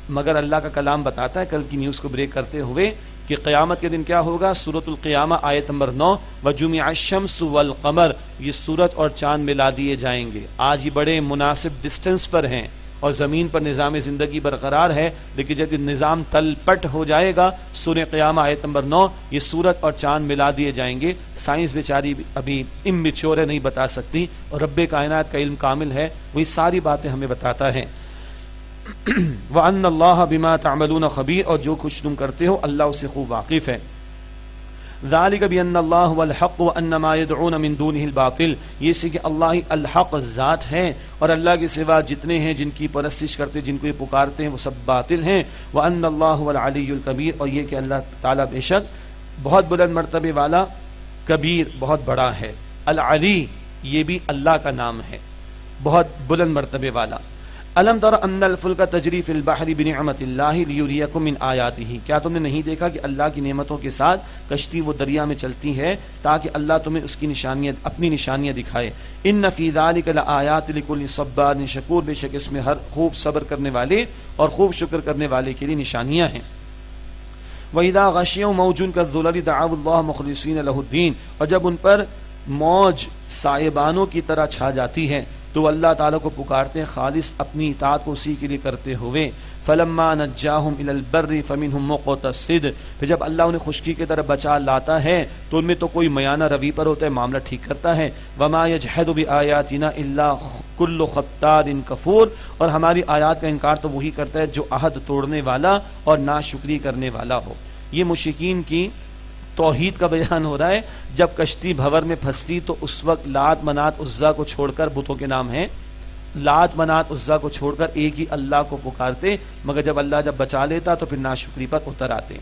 مگر اللہ کا کلام بتاتا ہے۔ کل کی نیوز کو بریک کرتے ہوئے کہ قیامت کے دن کیا ہوگا، سورۃ القیامہ آیت نمبر 9، وَجُمِعَ الشَّمْسُ وَالْقَمَرُ، یہ سورج اور چاند ملا دیے جائیں گے۔ آج ہی بڑے مناسب ڈسٹنس پر ہیں اور زمین پر نظام زندگی برقرار ہے، لیکن جب نظام تل پٹ ہو جائے گا، سورہ قیامہ آیت نمبر 9، یہ سورج اور چاند ملا دیے جائیں گے۔ سائنس بیچاری ابھی اممیچور ہے، نہیں بتا سکتی، اور رب کائنات کا علم کامل ہے، وہی ساری باتیں ہمیں بتاتا ہے۔ وَأَنَّ اللَّهَ بِمَا تَعْمَلُونَ خَبِيرٌ، اور جو کچھ تم کرتے ہو اللہ اس سے خوب واقف ہے۔ ذَلِكَ بِأَنَّ اللَّهَ هُوَ الْحَقُّ وَأَنَّ مَا يَدْعُونَ مِن دُونِهِ الْبَاطِلُ، یہ سے کہ اللہ ہی الحق ذات ہے اور اللہ کے سوا جتنے ہیں جن کی پرستش کرتے جن کو یہ پکارتے ہیں وہ سب باطل ہیں۔ وَأَنَّ اللَّهَ هُوَ الْعَلِيُّ الْكَبِيرُ، اور یہ کہ اللہ تعالیٰ بے شک بہت بلند مرتبے والا، کبیر بہت بڑا ہے۔ العلی یہ بھی اللہ کا نام ہے، بہت بلند مرتبے والا۔ الم تر ان الفلک تجری فی البحر بنعمت اللہ لیریکم من آیاتہ، کیا تم نے نہیں دیکھا کہ اللہ کی نعمتوں کے ساتھ کشتی وہ دریا میں چلتی ہے تاکہ اللہ تمہیں اس کی نشانیاں اپنی نشانیاں دکھائے۔ ان فی ذلک لآیات لکل صبار شکور، بے شک اس میں ہر خوب صبر کرنے والے اور خوب شکر کرنے والے کے لیے نشانیاں ہیں۔ وَإِذَا غَشِيَهُمْ مَوْجٌ كَالظُّلَلِ دَعَوُا اللَّهَ مُخْلِصِينَ لَهُ الدِّينَ، اور جب ان پر موج سائبانوں کی طرح چھا جاتی ہے تو اللہ تعالیٰ کو پکارتے ہیں خالص اپنی اطاعت کو اسی کے لیے کرتے ہوئے۔ فَلَمَّا نَجَّاهُمْ إِلَى الْبَرِّ فَمِنْهُمْ مُقْتَصِدٌ، پھر جب اللہ انہیں خشکی کی طرف بچا لاتا ہے تو ان میں تو کوئی میانہ روی پر ہوتا ہے، معاملہ ٹھیک کرتا ہے۔ وَمَا يَجْحَدُ بِآيَاتِنَا إِلَّا كُلُّ خَتَّارٍ كَفُورٍ، اور ہماری آیات کا انکار تو وہی کرتا ہے جو عہد توڑنے والا اور ناشکری کرنے والا ہو۔ یہ مشرکین کی توحید کا بیان ہو رہا ہے. جب کشتی بھور میں پھنستی تو اس وقت لات منات عزا کو چھوڑ کر، بتوں کے نام ہیں، لات منات عزا کو چھوڑ کر ایک ہی اللہ کو پکارتے، مگر جب اللہ جب بچا لیتا تو پھر ناشکری پر اتر آتے.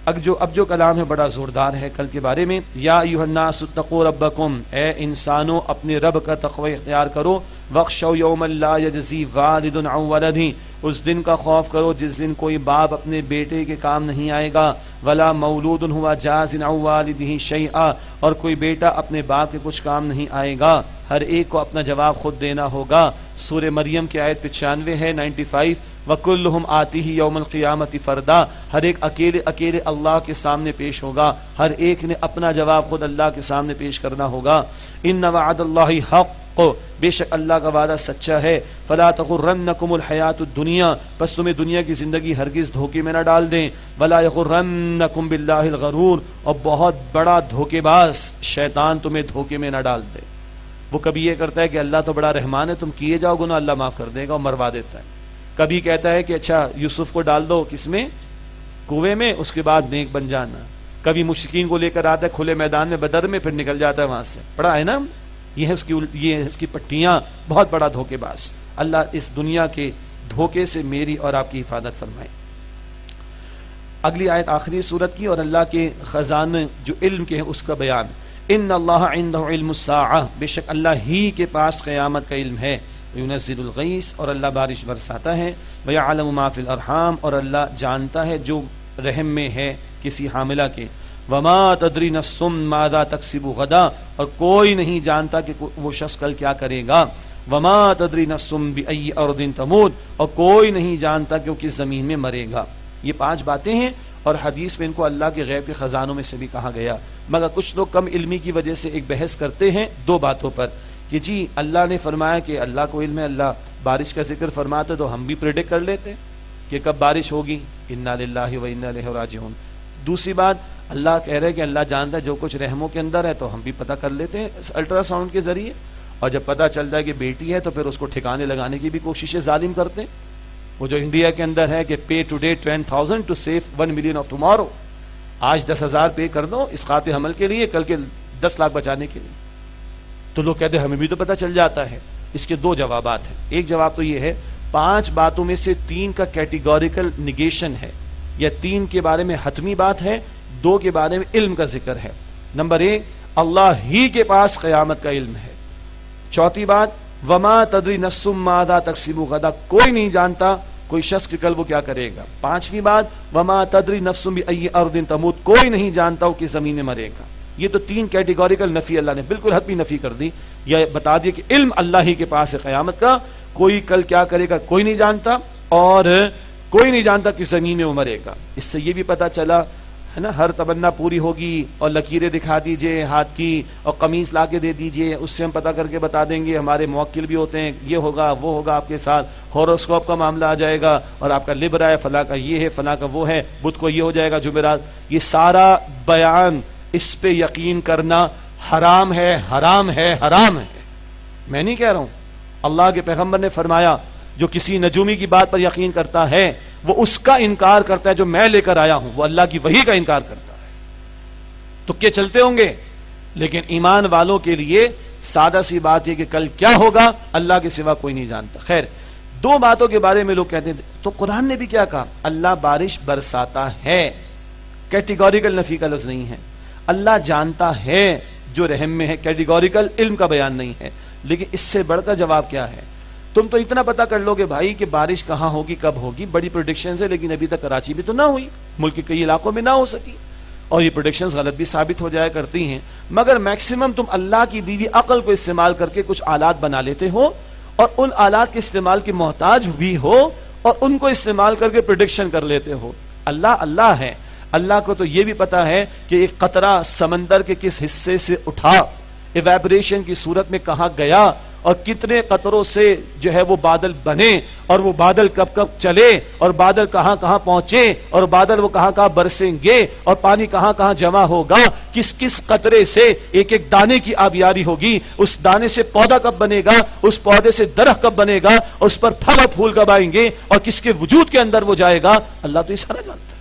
اب جو کلام ہے بڑا زوردار ہے کل کے بارے میں. یا ایھا الناس اتقوا ربکم، اے انسانوں اپنے رب کا تقوی اختیار کرو. واخشوا یوما لا یجزی والد عن ولدہ، اس دن کا خوف کرو جس دن کوئی باپ اپنے بیٹے کے کام نہیں آئے گا. ولا مولود ہوا جاز عن والدہ شیئا، اور کوئی بیٹا اپنے باپ کے کچھ کام نہیں آئے گا. ہر ایک کو اپنا جواب خود دینا ہوگا. سورہ مریم کی آیت 95 ہے 95. وَكُلُّهُمْ آتِهِ يَوْمَ الْقِيَامَةِ فَرْدًا، ہر ایک اکیلے اللہ کے سامنے پیش ہوگا. ہر ایک نے اپنا جواب خود اللہ کے سامنے پیش کرنا ہوگا. إِنَّ وَعْدَ اللَّهِ حَقٌّ، بے شک اللہ کا وعدہ سچا ہے. فَلَا تَغُرَّنَّكُمُ الْحَيَاةُ الدُّنْيَا، بس تمہیں دنیا کی زندگی ہرگز دھوکے میں نہ ڈال دیں. وَلَا يَغُرَّنَّكُمْ بِاللَّهِ الْغَرُورُ، اور بہت بڑا دھوکے باز شیطان تمہیں دھوکے میں نہ ڈال دے. وہ کبھی یہ کرتا ہے کہ اللہ تو بڑا رحمان ہے، تم کیے جاؤ گناہ اللہ معاف کر دے گا اور مروا دیتا ہے. کبھی کہتا ہے کہ اچھا یوسف کو ڈال دو کس میں، کنویں میں، اس کے بعد نیک بن جانا. کبھی مشرکین کو لے کر آتا ہے کھلے میدان میں بدر میں، پھر نکل جاتا ہے وہاں سے. پڑھا ہے نا، یہ ہے اس کی پٹیاں. بہت بڑا دھوکے باز. اللہ اس دنیا کے دھوکے سے میری اور آپ کی حفاظت فرمائے. اگلی آیت آخری سورت کی، اور اللہ کے خزانے جو علم کے ہیں اس کا بیان. ان اللہ عنده علم الساعہ، بے شک اللہ ہی کے پاس قیامت کا علم ہے. ينزل الغیث، اور اللہ بارش برساتا ہے. ويعلم ما في الارحام، اور اللہ جانتا ہے جو رحم میں ہے کسی حاملہ کے. وما تدری نفس ماذا تکسب غدا، اور کوئی نہیں جانتا کہ وہ شخص کل کیا کرے گا. وما تدری نفس بأي ارض تموت، اور کوئی نہیں جانتا کہ وہ کس زمین میں مرے گا. یہ 5 باتیں ہیں، اور حدیث میں ان کو اللہ کے غیب کے خزانوں میں سے بھی کہا گیا. مگر کچھ لوگ کم علمی کی وجہ سے ایک بحث کرتے ہیں 2 باتوں پر کہ جی اللہ نے فرمایا کہ اللہ کو علم ہے، اللہ بارش کا ذکر فرماتے تو ہم بھی پریڈکٹ کر لیتے کہ کب بارش ہوگی. انا للہ و انا الیہ راجعون. دوسری بات، اللہ کہہ رہے کہ اللہ جانتا ہے جو کچھ رحموں کے اندر ہے، تو ہم بھی پتہ کر لیتے ہیں الٹرا ساؤنڈ کے ذریعے. اور جب پتہ چل جائے کہ بیٹی ہے تو پھر اس کو ٹھکانے لگانے کی بھی کوششیں ظالم کرتے ہیں. وہ جو انڈیا کے اندر ہے کہ pay today 10,000 to save 1 million of tomorrow, آج 10,000 پے کر دو اسقاط حمل کے لیے، کل کے 10 لاکھ بچانے کے لیے. تو لوگ کہتے ہیں ہمیں بھی تو پتہ چل جاتا ہے. اس کے 2 جوابات ہیں. ایک جواب تو یہ ہے 5 باتوں میں سے 3 کا کیٹیگوریکل نگیشن ہے، یا 3 کے بارے میں حتمی بات ہے، 2 کے بارے میں علم کا ذکر ہے. نمبر 1، اللہ ہی کے پاس قیامت کا علم ہے. چوتھی بات، وما تدری نفس ماذا تکسب غدا، کوئی نہیں جانتا کوئی شخص کہ کل وہ کیا کرے گا. 5ویں بات، وما تدری نفس بأي ارض تموت، کوئی نہیں جانتا وہ کس زمین میں مرے گا. یہ تو 3 کیٹیگوریکل نفی اللہ نے بالکل حتمی نفی کر دی. یا بتا دیا کہ علم اللہ ہی کے پاس ہے قیامت کا، کوئی کل کیا کرے گا کوئی نہیں جانتا، اور کوئی نہیں جانتا کس زمین میں وہ مرے گا. اس سے یہ بھی پتا چلا ہے نا، ہر تمنا پوری ہوگی اور لکیریں دکھا دیجئے ہاتھ کی اور قمیص لا کے دے دیجئے، اس سے ہم پتہ کر کے بتا دیں گے. ہمارے موکل بھی ہوتے ہیں، یہ ہوگا وہ ہوگا آپ کے ساتھ، ہوروسکوپ کا معاملہ آ جائے گا اور آپ کا لبرا ہے، فلاں کا یہ ہے، فلاں کا وہ ہے، بدھ کو یہ ہو جائے گا جمعرات. یہ سارا بیان، اس پہ یقین کرنا حرام ہے، حرام ہے، حرام ہے. میں نہیں کہہ رہا ہوں، اللہ کے پیغمبر نے فرمایا جو کسی نجومی کی بات پر یقین کرتا ہے وہ اس کا انکار کرتا ہے جو میں لے کر آیا ہوں، وہ اللہ کی وحی کا انکار کرتا ہے. تکے چلتے ہوں گے، لیکن ایمان والوں کے لیے سادہ سی بات یہ کہ کل کیا ہوگا اللہ کے سوا کوئی نہیں جانتا. خیر، 2 باتوں کے بارے میں لوگ کہتے ہیں تو قرآن نے بھی کیا کہا، اللہ بارش برساتا ہے. کیٹیگوریکل نفی کا لفظ نہیں ہے. اللہ جانتا ہے جو رحم میں ہے، کیٹیگوریکل علم کا بیان نہیں ہے. لیکن اس سے بڑھ کر جواب کیا ہے، تم تو اتنا پتا کر لو گے بھائی کہ بارش کہاں ہوگی کب ہوگی، بڑی پروڈکشنز ہے، لیکن ابھی تک کراچی بھی تو نہ ہوئی، ملک کے کئی علاقوں میں نہ ہو سکی، اور یہ پروڈکشنز غلط بھی ثابت ہو جایا کرتی ہیں. مگر میکسیمم تم اللہ کی دی ہوئی عقل کو استعمال کر کے کچھ آلات بنا لیتے ہو، اور ان آلات کے استعمال کے محتاج بھی ہو، اور ان کو استعمال کر کے پریڈکشن کر لیتے ہو. اللہ ہے. اللہ کو تو یہ بھی پتا ہے کہ ایک قطرہ سمندر کے کس حصے سے اٹھا، ایویپریشن کی صورت میں کہاں گیا، اور کتنے قطروں سے جو ہے وہ بادل بنے، اور وہ بادل کب کب چلے، اور بادل کہاں کہاں پہنچے، اور بادل وہ کہاں کہاں برسیں گے، اور پانی کہاں کہاں جمع ہوگا، کس کس قطرے سے ایک ایک دانے کی آبیاری ہوگی، اس دانے سے پودا کب بنے گا، اس پودے سے درخت کب بنے گا، اس پر پھل اور پھول کب آئیں گے، اور کس کے وجود کے اندر وہ جائے گا. اللہ تو یہ سارا جانتا ہے.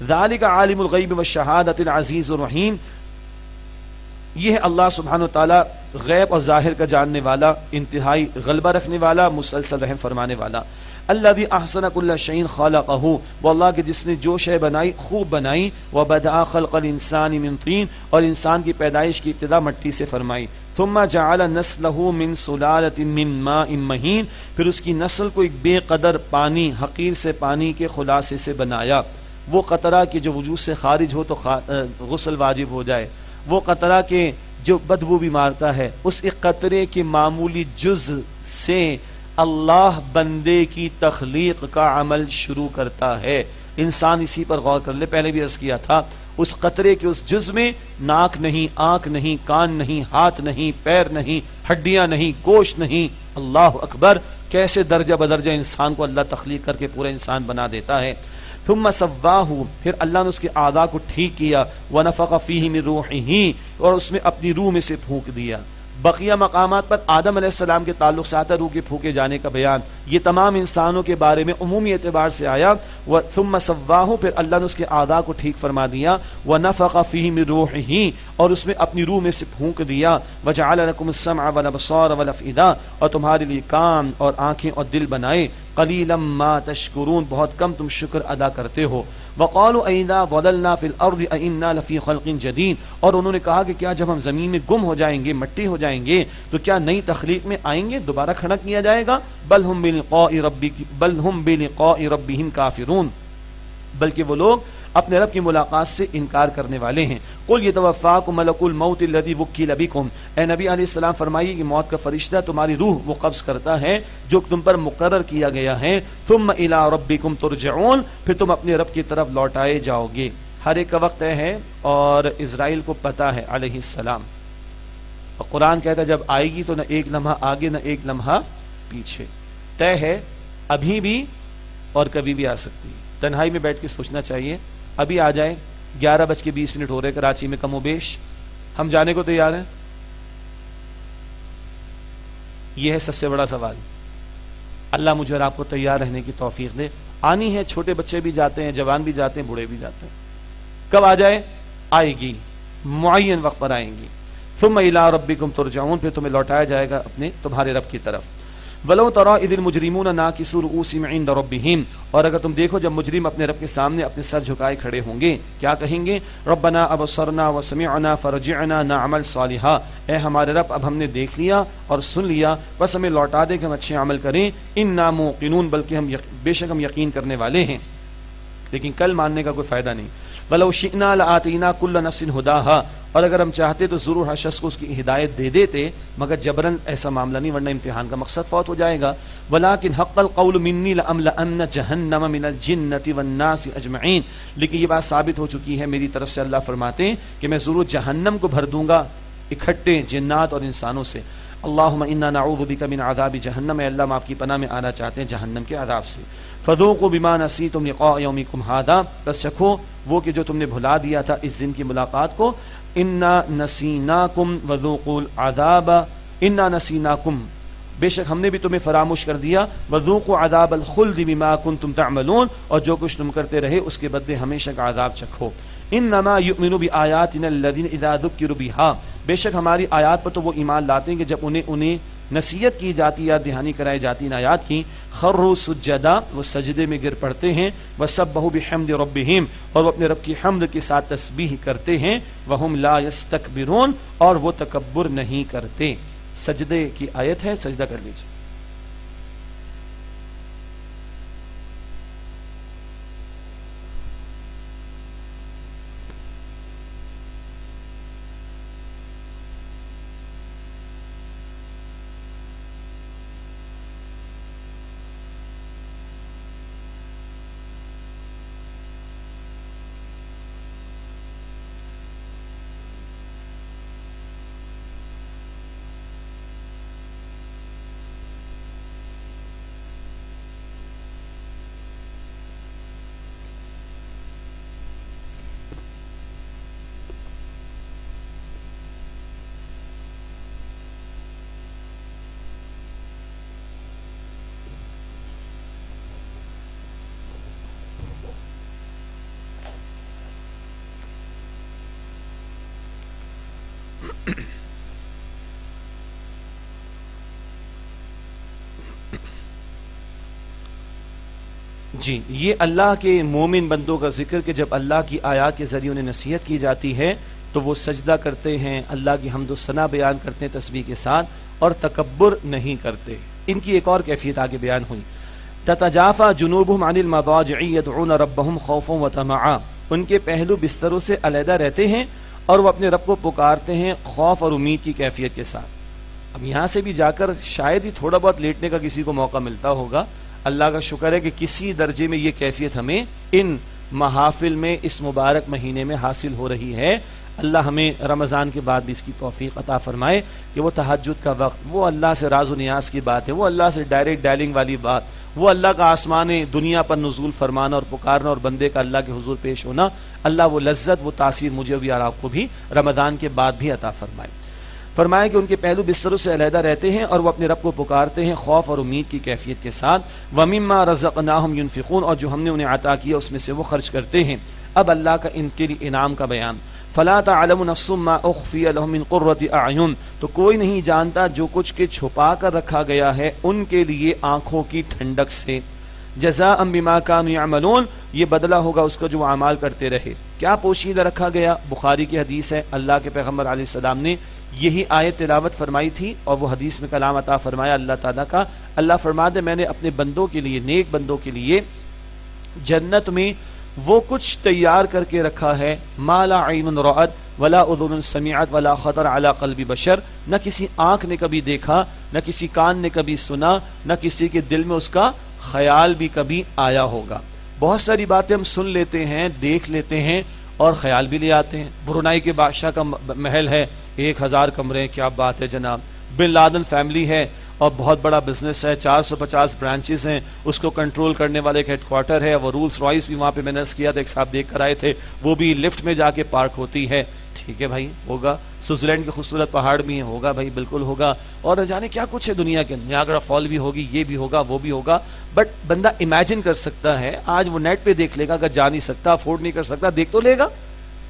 ذالک عالم الغیب والشہادۃ العزیز الرحیم، یہ ہے اللہ سبحانہ و تعالی غیب اور ظاہر کا جاننے والا، انتہائی غلبہ رکھنے والا، مسلسل رحم فرمانے والا۔ الذی احسن کل شیء خلقہ، وہ اللہ کے جس نے جو شے بنائی خوب بنائی، وبدأ خلق الانسان من طین، اور انسان کی پیدائش کی ابتدا مٹی سے فرمائی، ثم جعل نسلہ من سلالۃ من ماء مہین، پھر اس کی نسل کو ایک بے قدر پانی، حقیر سے پانی کے خلاصے سے بنایا، وہ قطرہ کہ جو وجود سے خارج ہو تو غسل واجب ہو جائے، وہ قطرہ کے جو بدبو بھی مارتا ہے، اس ایک قطرے کے معمولی جز سے اللہ بندے کی تخلیق کا عمل شروع کرتا ہے۔ انسان اسی پر غور کر لے، پہلے بھی عرض کیا تھا، اس قطرے کے اس جز میں ناک نہیں، آنکھ نہیں، کان نہیں، ہاتھ نہیں، پیر نہیں، ہڈیاں نہیں، گوشت نہیں، اللہ اکبر، کیسے درجہ بدرجہ انسان کو اللہ تخلیق کر کے پورا انسان بنا دیتا ہے۔ ثم سواہ، پھر اللہ نے اس کے اعضاء کو ٹھیک کیا، ونفخ فیہ من روحہ، اور اس میں اپنی روح میں سے پھونک دیا۔ بقیہ مقامات پر آدم علیہ السلام کے تعلق سے آتا روح کے پھونکے جانے کا بیان، یہ تمام انسانوں کے بارے میں عمومی اعتبار سے آیا۔ ثم سواہ، پھر اللہ نے اس کے اعضاء کو ٹھیک فرما دیا، ونفخ فیہ من روحہ، اور اس میں اپنی روح میں سے پھونک دیا، وجعل لکم السمع والابصار والافئدہ، اور تمہارے لیے کان اور آنکھیں اور دل بنائے، قلیلا ما تشکرون، بہت کم تم شکر ادا کرتے ہو۔ وقالوا اذا ضللنا فی الارض ائنا لفی خلق جدید، اور انہوں نے کہا کہ کیا جب ہم زمین میں گم ہو جائیں گے، مٹی ہو جائیں گے، تو کیا نئی تخلیق میں آئیں گے، دوبارہ کھڑا کیا جائے گا؟ بل ہم بلقاء ربہم کافرون، بلکہ وہ لوگ اپنے رب کی ملاقات سے انکار کرنے والے ہیں۔ قل یتوفاکم ملک الموت الذی وکل بکم، اے نبی علیہ السلام فرمائیے کہ موت کا فرشتہ تمہاری روح وہ قبض کرتا ہے جو تم پر مقرر کیا گیا ہے، ثم الی ربکم ترجعون، پھر تم اپنے رب کی طرف لوٹائے جاؤ گے۔ ہر ایک کا وقت ہے اور اسرائیل کو پتہ ہے علیہ السلام، اور قرآن کہتا ہے جب آئے گی تو نہ ایک لمحہ آگے نہ ایک لمحہ پیچھے، طے ہے ابھی بھی اور کبھی بھی آ سکتی ہے۔ تنہائی میں بیٹھ کے سوچنا چاہیے، ابھی آ جائے، 11:20 ہو رہے کراچی میں کم و بیش، ہم جانے کو تیار ہیں؟ یہ ہے سب سے بڑا سوال۔ اللہ مجھے اور آپ کو تیار رہنے کی توفیق دے۔ آنی ہے، چھوٹے بچے بھی جاتے ہیں، جوان بھی جاتے ہیں، بوڑھے بھی جاتے ہیں۔ کب آ جائے؟ آئے گی، معین وقت پر آئیں گی۔ ثم الی ربکم ترجعون، پھر تمہیں لوٹایا جائے گا تمہارے رب کی طرف۔ ولو تری اذ المجرمون ناکسوا رؤوسهم عند ربهم، اور اگر تم دیکھو جب مجرم اپنے رب کے سامنے اپنے سر جھکائے کھڑے ہوں گے، کیا کہیں گے؟ ربنا ابصرنا وسمعنا فرجعنا نعمل صالحا، اے ہمارے رب اب ہم نے دیکھ لیا اور سن لیا، بس ہمیں لوٹا دے کہ ہم اچھے عمل کریں، انا موقنون، بلکہ ہم بے شک ہم یقین کرنے والے ہیں۔ لیکن کل ماننے کا کوئی فائدہ نہیں۔ ولو شئنا لآتینا کل نفس ہداہا، اور اگر ہم چاہتے تو ضرور ہر شخص کو اس کی ہدایت دے دیتے، مگر جبرن ایسا معاملہ نہیں، ورنہ امتحان کا مقصد فوت ہو جائے گا۔ ولکن حق القول منی لأملأن جہنم من الجنۃ والناس اجمعین، لیکن یہ بات ثابت ہو چکی ہے میری طرف سے، اللہ فرماتے ہیں کہ میں ضرور جہنم کو بھر دوں گا اکٹھے جنات اور انسانوں سے۔ اللہم انا نعوذ بک من عذاب جہنم، اے اللہ ہم آپ کی پناہ میں آنا چاہتے ہیں جہنم کے عذاب سے۔ فذوقوا بما نسیتم لقاء یومکم ھذا، بس چکھو وہ کہ جو تم نے بھلا دیا تھا اس دن کی ملاقات کو۔ انا نسیناکم وذوقوا العذاب، انا نسیناکم، بے شک ہم نے بھی تمہیں فراموش کر دیا، وذوقوا عذاب الخلد بما کنتم تعملون، اور جو کچھ تم کرتے رہے اس کے بدلے ہمیشہ کا عذاب چکھو۔ انما یؤمن بآیاتنا الذین اذا ذکروا بها، بے شک ہماری آیات پر تو وہ ایمان لاتے ہیں کہ جب انہیں نصیحت کی جاتی یا دہانی کرائی جاتی ان آیات کی، خروا سجدا، وہ سجدے میں گر پڑتے ہیں، وسبحوا بحمد ربہم، اور وہ اپنے رب کی حمد کے ساتھ تسبیح کرتے ہیں، وہم لا یستکبرون، اور وہ تکبر نہیں کرتے۔ سجدے کی آیت ہے، سجدہ کر لیجیے۔ جی، یہ اللہ کے مومن بندوں کا ذکر کہ جب اللہ کی آیات کے ذریعے انہیں نصیحت کی جاتی ہے تو وہ سجدہ کرتے ہیں، اللہ کی حمد و ثنا بیان کرتے ہیں تسبیح کے ساتھ، اور تکبر نہیں کرتے۔ ان کی ایک اور کیفیت آگے بیان ہوئی، تتجافى جنوبهم عن المضاجع يدعون ربهم خوفا وطمعا، ان کے پہلو بستروں سے علیحدہ رہتے ہیں اور وہ اپنے رب کو پکارتے ہیں خوف اور امید کی کیفیت کے ساتھ۔ اب یہاں سے بھی جا کر شاید ہی تھوڑا بہت لیٹنے کا کسی کو موقع ملتا ہوگا۔ اللہ کا شکر ہے کہ کسی درجے میں یہ کیفیت ہمیں ان محافل میں اس مبارک مہینے میں حاصل ہو رہی ہے۔ اللہ ہمیں رمضان کے بعد بھی اس کی توفیق عطا فرمائے کہ وہ تہجد کا وقت، وہ اللہ سے راز و نیاز کی بات ہے، وہ اللہ سے ڈائریکٹ ڈائلنگ والی بات، وہ اللہ کا آسمان دنیا پر نزول فرمانا اور پکارنا اور بندے کا اللہ کے حضور پیش ہونا، اللہ وہ لذت وہ تاثیر مجھے بھی اور آپ کو بھی رمضان کے بعد بھی عطا فرمائے۔ فرمایا کہ ان کے پہلو بستروں سے علیحدہ رہتے ہیں اور وہ اپنے رب کو پکارتے ہیں خوف اور امید کی کیفیت کے ساتھ۔ وَمِمَّا رَزَقْنَاهُمْ يُنْفِقُونَ، اور جو ہم نے انہیں عطا کیا اس میں سے وہ خرچ کرتے ہیں۔ اب اللہ کا ان کے لیے انعام کا بیان، فَلَا تَعْلَمُ نَفْسٌ مَّا أُخْفِيَ لَهُم مِّن قُرَّةِ أَعْيُنٍ، تو کوئی نہیں جانتا جو کچھ کے چھپا کر رکھا گیا ہے ان کے لیے آنکھوں کی ٹھنڈک سے۔ جزاء بما كانوا يعملون، یہ بدلہ ہوگا اس کا جو اعمال کرتے رہے۔ کیا پوشیدہ رکھا گیا؟ بخاری کی حدیث ہے، اللہ کے پیغمبر علیہ السلام نے یہی آیت تلاوت فرمائی تھی اور وہ حدیث میں کلام عطا فرمایا اللہ تعالیٰ کا۔ اللہ فرماتے میں نے اپنے بندوں کے لیے، نیک بندوں کے لیے جنت میں وہ کچھ تیار کر کے رکھا ہے، ما لا عین رأت ولا اذن سمعت ولا خطر علی قلب بشر، نہ کسی آنکھ نے کبھی دیکھا، نہ کسی کان نے کبھی سنا، نہ کسی کے دل میں اس کا خیال بھی کبھی آیا ہوگا۔ بہت ساری باتیں ہم سن لیتے ہیں، دیکھ لیتے ہیں اور خیال بھی لے آتے ہیں۔ برونائی کے بادشاہ کا محل ہے، 1000 کمرے، کیا بات ہے جناب۔ بن لادن فیملی ہے اور بہت بڑا بزنس ہے، 450 برانچز ہیں، اس کو کنٹرول کرنے والے ایک ہیڈ کوارٹر ہے، وہ رولز رائس بھی وہاں پہ میں نے کیا تھا، ایک صاحب دیکھ کر آئے تھے، وہ بھی لفٹ میں جا کے پارک ہوتی ہے۔ ٹھیک ہے بھائی، ہوگا۔ سوئٹزرلینڈ کے خوبصورت پہاڑ بھی ہیں، ہوگا بھائی، بالکل ہوگا۔ اور نہ جانے کیا کچھ ہے دنیا کے، نیاگرا فال بھی ہوگی، یہ بھی ہوگا، وہ بھی ہوگا۔ بٹ بندہ امیجن کر سکتا ہے، آج وہ نیٹ پہ دیکھ لے گا، اگر جا نہیں سکتا، افورڈ نہیں کر سکتا، دیکھ تو لے گا،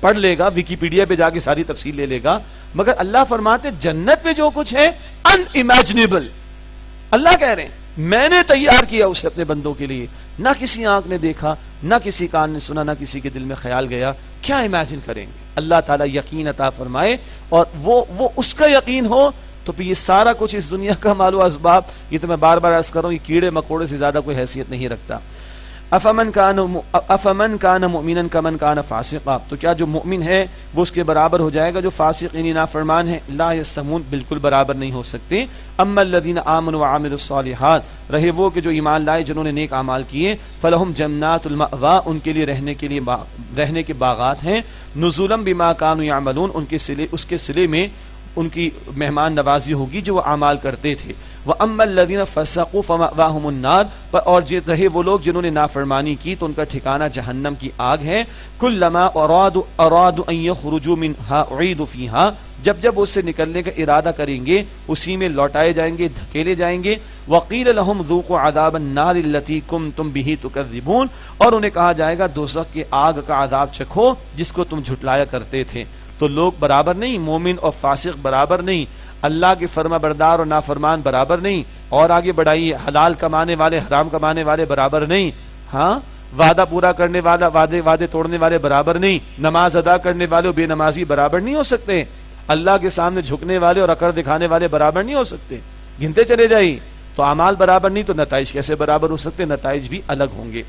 پڑھ لے گا، ویکیپیڈیا پہ جا کے ساری تفصیل لے لے گا۔ مگر اللہ فرماتے جنت میں جو کچھ ہے ان امیجنیبل، اللہ کہہ رہے ہیں میں نے تیار کیا اسے اپنے بندوں کے لیے، نہ کسی آنکھ نے دیکھا، نہ کسی کان نے سنا، نہ کسی کے دل میں خیال گیا، کیا امیجن کریں گے؟ اللہ تعالیٰ یقین عطا فرمائے، اور وہ اس کا یقین ہو تو پھر یہ سارا کچھ اس دنیا کا مال و اسباب، یہ تو میں بار بار عرض کروں، یہ کیڑے مکوڑے سے زیادہ کوئی حیثیت نہیں رکھتا۔ افمن کان مؤمنا کمن کان فاسقا، تو کیا جو مؤمن ہے وہ اس کے برابر ہو جائے گا جو فاسق یعنی نافرمان ہے؟ لا یستوون، بالکل برابر نہیں ہو سکتے۔ اما الذین آمنوا وعملوا الصالحات، رہے وہ کہ جو ایمان لائے جنہوں نے نیک اعمال کیے، فلہم جنات المأوی، ان کے لیے رہنے کے باغات ہیں، نزلا بما کانوا یعملون، اس کے صلے میں ان کی مہمان نوازی ہوگی جو وہ اعمال کرتے تھے۔ وَأَمَّا الَّذِينَ فَسَقُوا فَمَأْوَاهُمُ النَّارُ، اور رہے وہ لوگ جنہوں نے نافرمانی کی تو ان کا ٹھکانہ جہنم کی آگ ہے۔ كُلَّمَا أَرَادُوا أَن يَخْرُجُوا مِنْهَا أُعِيدُوا فِيهَا، جب وہ اس سے نکلنے کا ارادہ کریں گے اسی میں لوٹائے جائیں گے، دھکیلے جائیں گے۔ وَقِيلَ لَهُمْ ذُوقُوا عَذَابَ النَّارِ الَّتِي كُنتُمْ بِهِ تُكَذِّبُونَ، اور انہیں کہا جائے گا دوزخ کی آگ کا عذاب چکھو جس کو تم جھٹلایا کرتے تھے۔ تو لوگ برابر نہیں، مومن اور فاسق برابر نہیں، اللہ کے فرما بردار اور نافرمان برابر نہیں۔ اور آگے بڑھائیے، حلال کمانے والے حرام کمانے والے برابر نہیں، ہاں، وعدہ پورا کرنے والا وعدے توڑنے والے برابر نہیں، نماز ادا کرنے والے اور بے نمازی برابر نہیں ہو سکتے، اللہ کے سامنے جھکنے والے اور اکڑ دکھانے والے برابر نہیں ہو سکتے، گنتے چلے جائیے۔ تو اعمال برابر نہیں تو نتائج کیسے برابر ہو سکتے؟ نتائج بھی الگ ہوں گے۔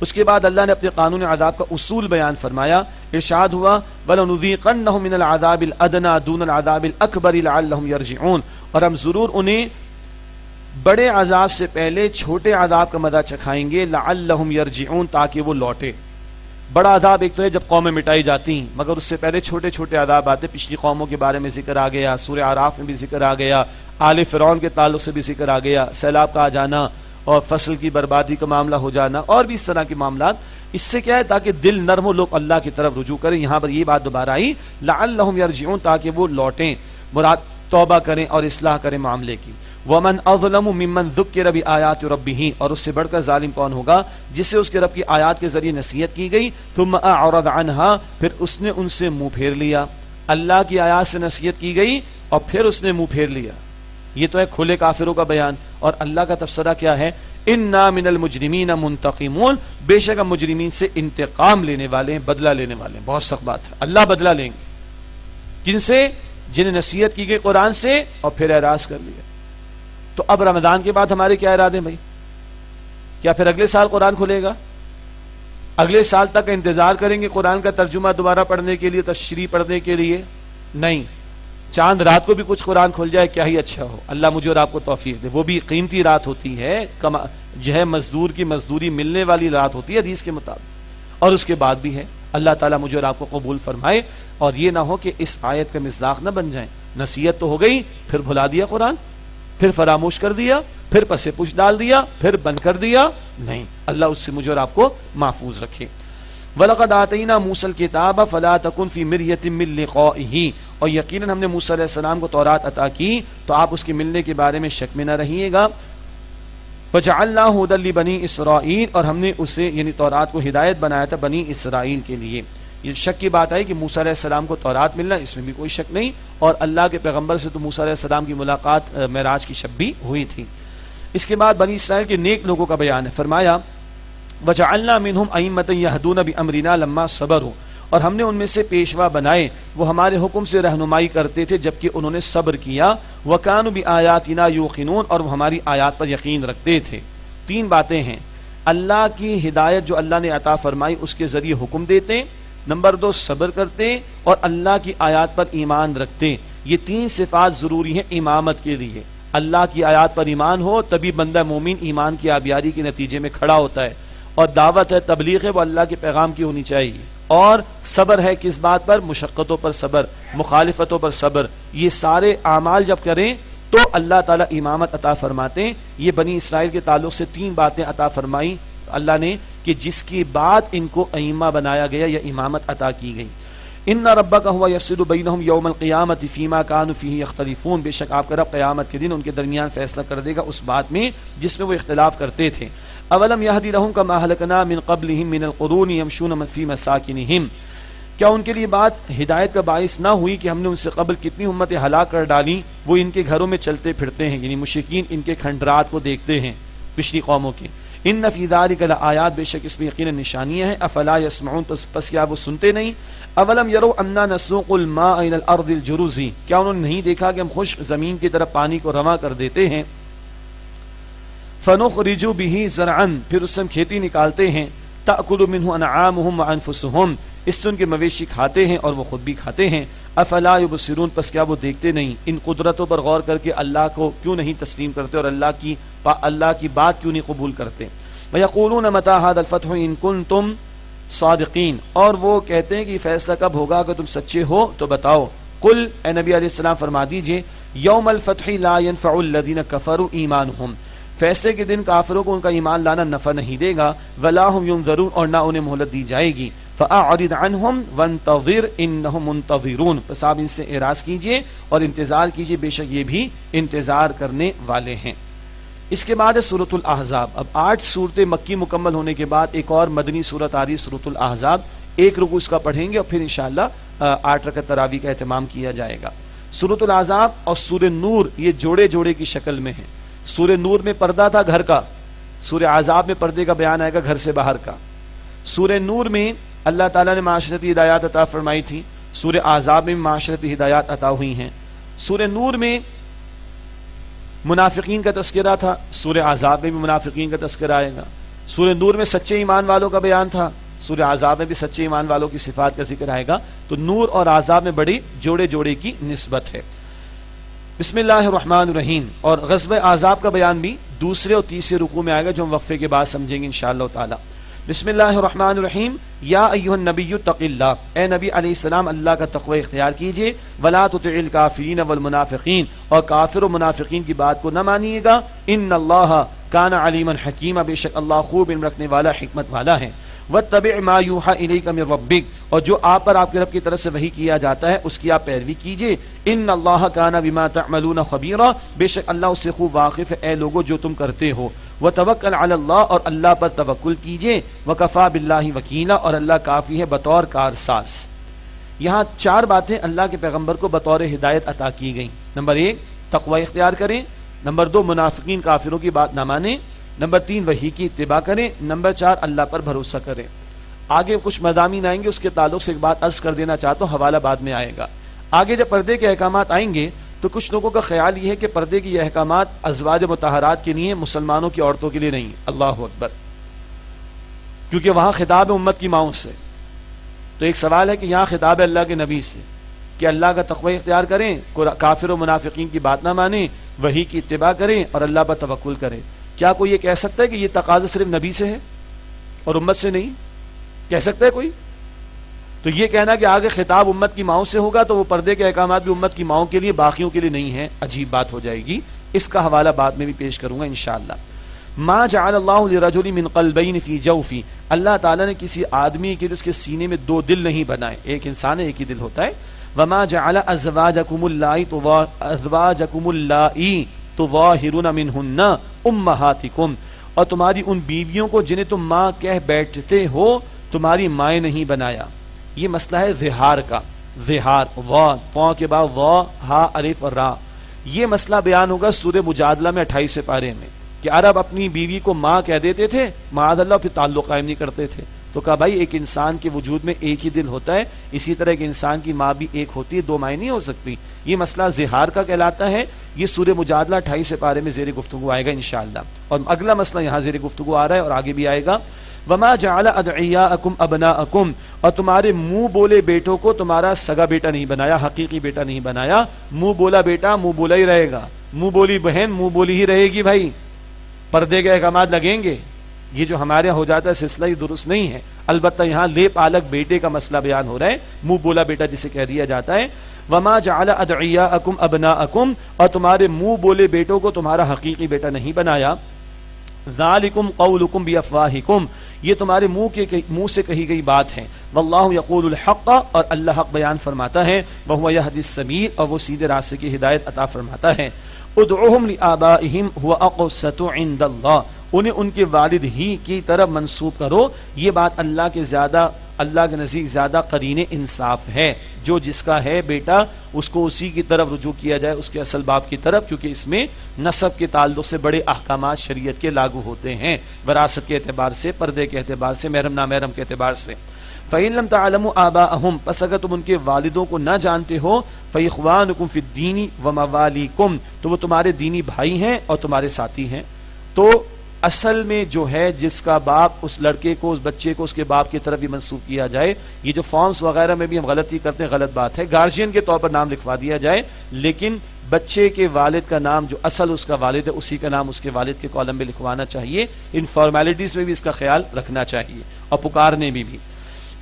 اس کے بعد اللہ نے اپنے قانون عذاب کا اصول بیان فرمایا، ارشاد ہوا وَلَنُذِيقَنَّهُم مِّنَ الْعَذَابِ الْأَدْنَىٰ دُونَ الْعَذَابِ الْأَكْبَرِ لَعَلَّهُمْ يَرْجِعُونَ، اور ہم ضرور انہیں بڑے عذاب سے پہلے چھوٹے عذاب کا مزہ چکھائیں گے، لَعَلَّهُمْ يَرْجِعُونَ، تاکہ وہ لوٹے۔ بڑا عذاب ایک تو ہے جب قومیں مٹائی جاتی ہیں، مگر اس سے پہلے چھوٹے چھوٹے عذاب آتے، پچھلی قوموں کے بارے میں ذکر آ گیا، سورہ اعراف میں بھی ذکر آ گیا، آل فرعون کے تعلق سے بھی ذکر آ گیا، سیلاب کا آ جانا اور فصل کی بربادی کا معاملہ ہو جانا اور بھی اس طرح کے معاملات۔ اس سے کیا ہے؟ تاکہ دل نرم ہو، لوگ اللہ کی طرف رجوع کریں۔ یہاں پر یہ بات دوبارہ آئی لعلہم یرجعون، تاکہ وہ لوٹیں، مراد توبہ کریں اور اصلاح کریں معاملے کی۔ ومن اظلم ممن ذکر بآیات ربہ، اور اس سے بڑھ کر ظالم کون ہوگا جس سے اس کے رب کی آیات کے ذریعے نصیحت کی گئی، ثم اعرض عنہا، پھر اس نے ان سے منہ پھیر لیا۔ اللہ کی آیات سے نصیحت کی گئی اور پھر اس نے منہ پھیر لیا۔ یہ تو ہے کھلے کافروں کا بیان. اور اللہ کا تبصرہ کیا ہے؟ انا من المجرمین منتقمون، بے شک ہم مجرمین سے انتقام لینے والے ہیں، بدلہ لینے والے ہیں. بہت سخت بات ہے، اللہ بدلہ لیں گے. جن سے؟ جنہیں نصیحت کی گئی قرآن سے اور پھر اعراض کر لیا. تو اب رمضان کے بعد ہمارے کیا ارادے ہیں بھائی؟ کیا پھر اگلے سال قرآن کھلے گا؟ اگلے سال تک انتظار کریں گے قرآن کا ترجمہ دوبارہ پڑھنے کے لیے، تشریح پڑھنے کے لیے؟ نہیں. چاند رات کو بھی کچھ قرآن کھل جائے کیا ہی اچھا ہو. اللہ مجھے اور آپ کو توفیق دے. وہ بھی قیمتی رات ہوتی ہے، جو ہے مزدور کی مزدوری ملنے والی رات ہوتی ہے حدیث کے مطابق. اور اس کے بعد بھی ہے. اللہ تعالیٰ مجھے اور آپ کو قبول فرمائے. اور یہ نہ ہو کہ اس آیت کا مصداق نہ بن جائیں. نصیحت تو ہو گئی، پھر بھلا دیا قرآن، پھر فراموش کر دیا، پھر پسے پوچھ ڈال دیا، پھر بند کر دیا. نہیں، اللہ اس سے مجھے اور آپ کو محفوظ رکھے. وَلَقَدْ آتَيْنَا مُوسَى الْكِتَابَ فَلَا تَكُنْ فِي مِرْيَةٍ مِّن لِقَائِهِ، اور یقیناً ہم نے موسیٰ علیہ السلام کو تورات عطا کی تو آپ اس کے ملنے کے بارے میں شک میں نہ رہیے گا. وَجَعَلْنَاهُ هُدًى لِبَنِي إِسْرَائِيلَ، اور ہم نے اسے یعنی تورات کو ہدایت بنایا تھا بنی اسرائیل کے لیے. یہ شک کی بات آئی کہ موسیٰ علیہ السلام کو تورات ملنا، اس میں بھی کوئی شک نہیں. اور اللہ کے پیغمبر سے تو موسیٰ علیہ السلام کی ملاقات معراج کی شب بھی ہوئی تھی. اس کے بعد بنی اسرائیل کے نیک لوگوں کا بیان ہے. فرمایا وَجَعَلْنَا مِنْهُمْ أَئِمَّةً يَهْدُونَ بِأَمْرِنَا لَمَّا صَبَرُوا، اور ہم نے ان میں سے پیشوا بنائے وہ ہمارے حکم سے رہنمائی کرتے تھے جبکہ انہوں نے صبر کیا. وَكَانُوا بِآيَاتِنَا يُوقِنُونَ، اور وہ ہماری آیات پر یقین رکھتے تھے. تین باتیں ہیں. اللہ کی ہدایت جو اللہ نے عطا فرمائی اس کے ذریعے حکم دیتے، نمبر 2 صبر کرتے، اور اللہ کی آیات پر ایمان رکھتے. یہ تین صفات ضروری ہیں امامت کے لیے. اللہ کی آیات پر ایمان ہو تبھی بندہ مومن ایمان کی آبیاری کے نتیجے میں کھڑا ہوتا ہے. اور دعوت ہے، تبلیغ ہے، وہ اللہ کے پیغام کی ہونی چاہیے. اور صبر ہے کس بات پر؟ مشقتوں پر صبر، مخالفتوں پر صبر. یہ سارے اعمال جب کریں تو اللہ تعالیٰ امامت عطا فرماتے ہیں. یہ بنی اسرائیل کے تعلق سے 3 باتیں عطا فرمائی اللہ نے کہ جس کی بعد ان کو ائمہ بنایا گیا یا امامت عطا کی گئی. ان ربک هو یفصل بینہم یوم القیامۃ فیما کانوا فیہ یختلفون، بے شک آپ کا رب قیامت کے دن ان کے درمیان فیصلہ کر دے گا اس بات میں جس میں وہ اختلاف کرتے تھے. اولم یہدی لہم کما اہلکنا من قبلہم من القرون یمشون فی مساکنہم، کیا ان کے لیے بات ہدایت کا باعث نہ ہوئی کہ ہم نے ان سے قبل کتنی امتیں ہلاک کر ڈالیں، وہ ان کے گھروں میں چلتے پھرتے ہیں، یعنی مشرکین ان کے کھنڈرات کو دیکھتے ہیں پچھلی قوموں کے. ان فی ذلک لآیات، بے شک اس میں یقینا نشانیاں ہیں. افلا یسمعون، پس کیا وہ سنتے نہیں؟ اولم یروا انا نسوق الماء الى الارض الجرز، کیا انہوں نے نہیں دیکھا کہ ہم خشک زمین کی طرف پانی کو رواں کر دیتے ہیں. فنخرج به زرعا، پھر اس سے ہم کھیتی نکالتے ہیں. تأکل منه انعامهم وانفسهم، اس سے ان کے مویشی کھاتے ہیں اور وہ خود بھی کھاتے ہیں. افلا یبصرون، پس کیا وہ دیکھتے نہیں؟ ان قدرتوں پر غور کر کے اللہ کو کیوں نہیں تسلیم کرتے اور اللہ کی بات کیوں نہیں قبول کرتے. وَيَقُولُونَ مَتَىٰ هَٰذَا الْفَتْحُ إِن كُنتُمْ صَادِقِينَ، اور وہ کہتے ہیں کہ یہ فیصلہ کب ہوگا اگر تم سچے ہو تو بتاؤ. قل، اے نبی علیہ السلام فرما دیجئے، یوم الفتح لا ينفع الذین کفروا ایمانہم، فیصلے کے دن کافروں کو ان کا ایمان لانا نفع نہیں دے گا. ولا هم ينظرون، اور نہ انہیں مہلت دی جائے گی. فاعرض عنهم وانتظر انهم منتظرون، پس آپ ان سے اعراض کیجئے اور انتظار کیجئے، بے شک یہ بھی انتظار کرنے والے ہیں. اس کے بعد ہے سورۃ الاحزاب. اب 8 صورتیں مکی مکمل ہونے کے بعد ایک اور مدنی صورت آ رہی سورۃ الاحزاب. ایک رکوع اس کا پڑھیں گے اور پھر انشاءاللہ 8 رکعت تراویح کا اہتمام کیا جائے گا. سورۃ الاحزاب اور سورہ نور یہ جوڑے جوڑے کی شکل میں ہیں. سورہ نور میں پردہ تھا گھر کا، سورہ احزاب میں پردے کا بیان آئے گا گھر سے باہر کا. سورہ نور میں اللہ تعالیٰ نے معاشرتی ہدایات عطا فرمائی تھی، سورہ احزاب میں معاشرتی ہدایات عطا ہوئی ہیں. سورہ نور میں منافقین کا تذکرہ تھا، سورہ احزاب میں بھی منافقین کا تذکرہ آئے گا. سورہ نور میں سچے ایمان والوں کا بیان تھا، سورہ احزاب میں بھی سچے ایمان والوں کی صفات کا ذکر آئے گا. تو نور اور احزاب میں بڑی جوڑے جوڑے کی نسبت ہے. بسم اللہ الرحمن الرحیم. اور غزوہ احزاب کا بیان بھی دوسرے اور تیسرے رکوع میں آئے گا جو ہم وقفے کے بعد سمجھیں گے انشاءاللہ تعالی. بسم اللہ الرحمن الرحیم. یا ایھا النبی اتق اللہ، اے نبی علیہ السلام اللہ کا تقوی اختیار کیجئے. ولا تطع الکافرین والمنافقین، اور کافر و منافقین کی بات کو نہ مانیے گا. ان اللہ کان علیما حکیما، بے شک اللہ خوب علم رکھنے والا حکمت والا ہے. واتبع ما یوحى الیک من ربک، اور جو آپ پر آپ کے رب کی طرف سے وحی کیا جاتا ہے اس کی آپ پیروی کیجئے. ان اللہ کان بما تعملون خبیرا، بے شک اللہ اس سے خوب واقف ہے اے لوگو جو تم کرتے ہو. وتوکل علی اللہ، اور اللہ پر توکل کیجئے. وکفی باللہ وکیلا، اور اللہ کافی ہے بطور کارساز. یہاں 4 باتیں اللہ کے پیغمبر کو بطور ہدایت عطا کی گئیں. نمبر 1 تقوی اختیار کریں، نمبر 2 منافقین کافروں کی بات نہ مانیں، نمبر 3 وحی کی اتباع کریں، نمبر 4 اللہ پر بھروسہ کریں۔ آگے کچھ مضامین آئیں گے، اس کے تعلق سے ایک بات عرض کر دینا چاہتا ہوں، حوالہ بعد میں آئے گا۔ آگے جب پردے کے احکامات آئیں گے تو کچھ لوگوں کا خیال یہ ہے کہ پردے کی یہ احکامات ازواج مطہرات کے لیے، مسلمانوں کی عورتوں کے لیے نہیں۔ اللہ اکبر، کیونکہ وہاں خطاب ہے امت کی ماؤں سے، تو ایک سوال ہے کہ یہاں خطاب ہے اللہ کے نبی سے کہ اللہ کا تقوی اختیار کریں، کافر و منافقین کی بات نہ مانیں، وحی کی اتباع کریں اور اللہ پر توکل کریں۔ کیا کوئی یہ کہہ سکتا ہے کہ یہ تقاضا صرف نبی سے ہے اور امت سے نہیں؟ کہہ سکتا ہے کوئی؟ تو یہ کہنا کہ آگے خطاب امت کی ماؤں سے ہوگا تو وہ پردے کے احکامات بھی امت کی ماؤں کے لیے، باقیوں کے لیے نہیں ہے، عجیب بات ہو جائے گی۔ اس کا حوالہ بعد میں بھی پیش کروں گا انشاءاللہ۔ ما جعل اللہ لرجل من قلبین فی جوفی، اللہ تعالیٰ نے کسی آدمی کے اس کے سینے میں 2 دل نہیں بنائے، ایک انسان ہے ایک ہی دل ہوتا ہے۔ وما جعل ازواجکم اللائی تظاہرون منہن امہاتکم، اور تمہاری ان بیویوں کو جنہیں تم ماں کہہ بیٹھتے ہو تمہاری مائیں نہیں بنایا۔ یہ مسئلہ ہے زہار کا، زہار، وا کے بعد وا ہا الف اور را، یہ مسئلہ بیان ہوگا سورہ مجادلہ میں 28 پارے میں کہ عرب اپنی بیوی کو ماں کہہ دیتے تھے، معاذ اللہ پھر تعلق قائم نہیں کرتے تھے، تو کہا بھائی ایک انسان کے وجود میں ایک ہی دل ہوتا ہے، اسی طرح ایک انسان کی ماں بھی ایک ہوتی ہے، 2 مائیں نہیں ہو سکتی۔ یہ مسئلہ زہار کا کہلاتا ہے، یہ سورہ مجادلہ 28 پارے میں زیر گفتگو آئے گا انشاءاللہ۔ اور اگلا مسئلہ یہاں زیر گفتگو آ رہا ہے اور آگے بھی آئے گا۔ وما جعل ادعیاءکم ابناءکم، اور تمہارے منہ بولے بیٹوں کو تمہارا سگا بیٹا نہیں بنایا، حقیقی بیٹا نہیں بنایا۔ منہ بولا بیٹا منہ بولا ہی رہے گا، منہ بولی بہن منہ بولی ہی رہے گی بھائی، پردے کے احکامات لگیں گے۔ یہ جو ہمارے یہاں ہو جاتا ہے سلسلہ ہی درست نہیں ہے۔ البتہ یہاں لے پالک بیٹے کا مسئلہ بیان ہو رہا ہے، منہ بولا بیٹا جسے کہہ دیا جاتا ہے۔ وما جعل ادعیاءکم ابناءکم، اور تمہارے منہ بولے بیٹوں کو تمہارا حقیقی بیٹا نہیں بنایا۔ ذالکم قولکم بافواہکم، یہ تمہارے منہ سے کہی گئی بات ہے۔ واللہ یقول الحق، اور اللہ حق بیان فرماتا ہے۔ وہو یہدی السبیل، اور وہ سیدھے راستے کی ہدایت عطا فرماتا ہے۔ ادعوہم لآبائہم هو اقسط عند اللہ، انہیں ان کے والد ہی کی طرف منسوب کرو، یہ بات اللہ کے نزدیک زیادہ قرین انصاف ہے۔ جو جس کا ہے بیٹا اس کو اسی کی طرف رجوع کیا جائے، اس کے اصل باپ کی طرف، کیونکہ اس میں نسب کے تعلق سے بڑے احکامات شریعت کے لاگو ہوتے ہیں، وراثت کے اعتبار سے، پردے کے اعتبار سے، محرم نامحرم کے اعتبار سے۔ فَإِن لَمْ تَعْلَمُوا آبَاءَهُمْ، پس اگر تم ان کے والدوں کو نہ جانتے ہو، فَإِخْوَانُكُمْ فِي الدِّينِ وَمَوَالِيكُمْ، تو وہ تمہارے دینی بھائی ہیں اور تمہارے ساتھی ہیں۔ تو اصل میں جو ہے جس کا باپ اس لڑکے کو، اس بچے کو اس کے باپ کی طرف بھی منسوب کیا جائے، یہ جو فارمز وغیرہ میں بھی ہم غلطی کرتے ہیں، غلط بات ہے، گارجین کے طور پر نام لکھوا دیا جائے، لیکن بچے کے والد کا نام جو اصل اس کا والد ہے اسی کا نام اس کے والد کے کالم میں لکھوانا چاہیے۔ ان فارمیلٹیز میں بھی اس کا خیال رکھنا چاہیے اور پکارنے میں بھی۔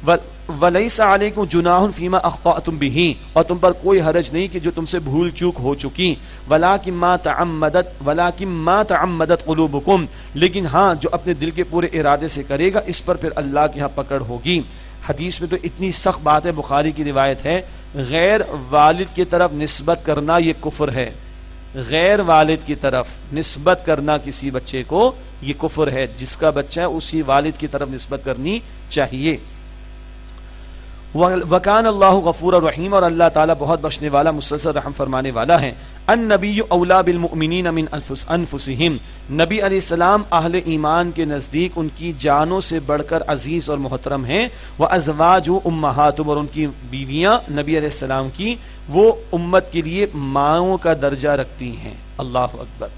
وَلَيْسَ عَلَيْكُمْ جُنَاحٌ فِيمَا أَخْطَأْتُمْ بِهِ، اور تم پر کوئی حرج نہیں کہ جو تم سے بھول چوک ہو چکی۔ وَلَكِن مَا تَعَمَّدَتْ قُلُوبُكُمْ، لیکن ہاں جو اپنے دل کے پورے ارادے سے کرے گا اس پر پھر اللہ کے ہاں پکڑ ہوگی۔ حدیث میں تو اتنی سخت بات ہے، بخاری کی روایت ہے، غیر والد کی طرف نسبت کرنا یہ کفر ہے، غیر والد کی طرف نسبت کرنا کسی بچے کو یہ کفر ہے، جس کا بچہ ہے اسی والد کی طرف نسبت کرنی چاہیے۔ وکان اللہ غفور الرحیم، اور اللہ تعالیٰ بہت بخشنے والا مسلسل رحم فرمانے والا ہے۔ النبی اولا بالمؤمنین من انفسہم، نبی علیہ السلام اہل ایمان کے نزدیک ان کی جانوں سے بڑھ کر عزیز اور محترم ہیں۔ وازواجہ امہاتہم، اور ان کی بیویاں نبی علیہ السلام کی وہ امت کے لیے ماؤں کا درجہ رکھتی ہیں۔ اللہ اکبر،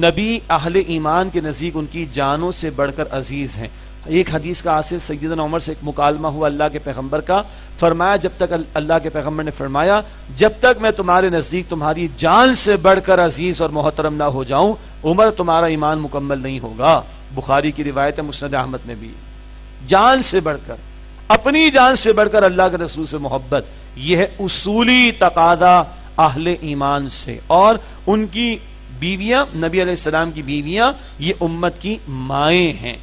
نبی اہل ایمان کے نزدیک ان کی جانوں سے بڑھ کر عزیز ہیں۔ ایک حدیث کا حاصل سیدنا عمر سے ایک مکالمہ ہوا اللہ کے پیغمبر کا، فرمایا جب تک اللہ کے پیغمبر نے فرمایا جب تک میں تمہارے نزدیک تمہاری جان سے بڑھ کر عزیز اور محترم نہ ہو جاؤں عمر تمہارا ایمان مکمل نہیں ہوگا۔ بخاری کی روایت ہے، مسند احمد میں بھی، جان سے بڑھ کر، اپنی جان سے بڑھ کر اللہ کے رسول سے محبت، یہ ہے اصولی تقاضا اہل ایمان سے۔ اور ان کی بیویاں، نبی علیہ السلام کی بیویاں، یہ امت کی مائیں ہیں،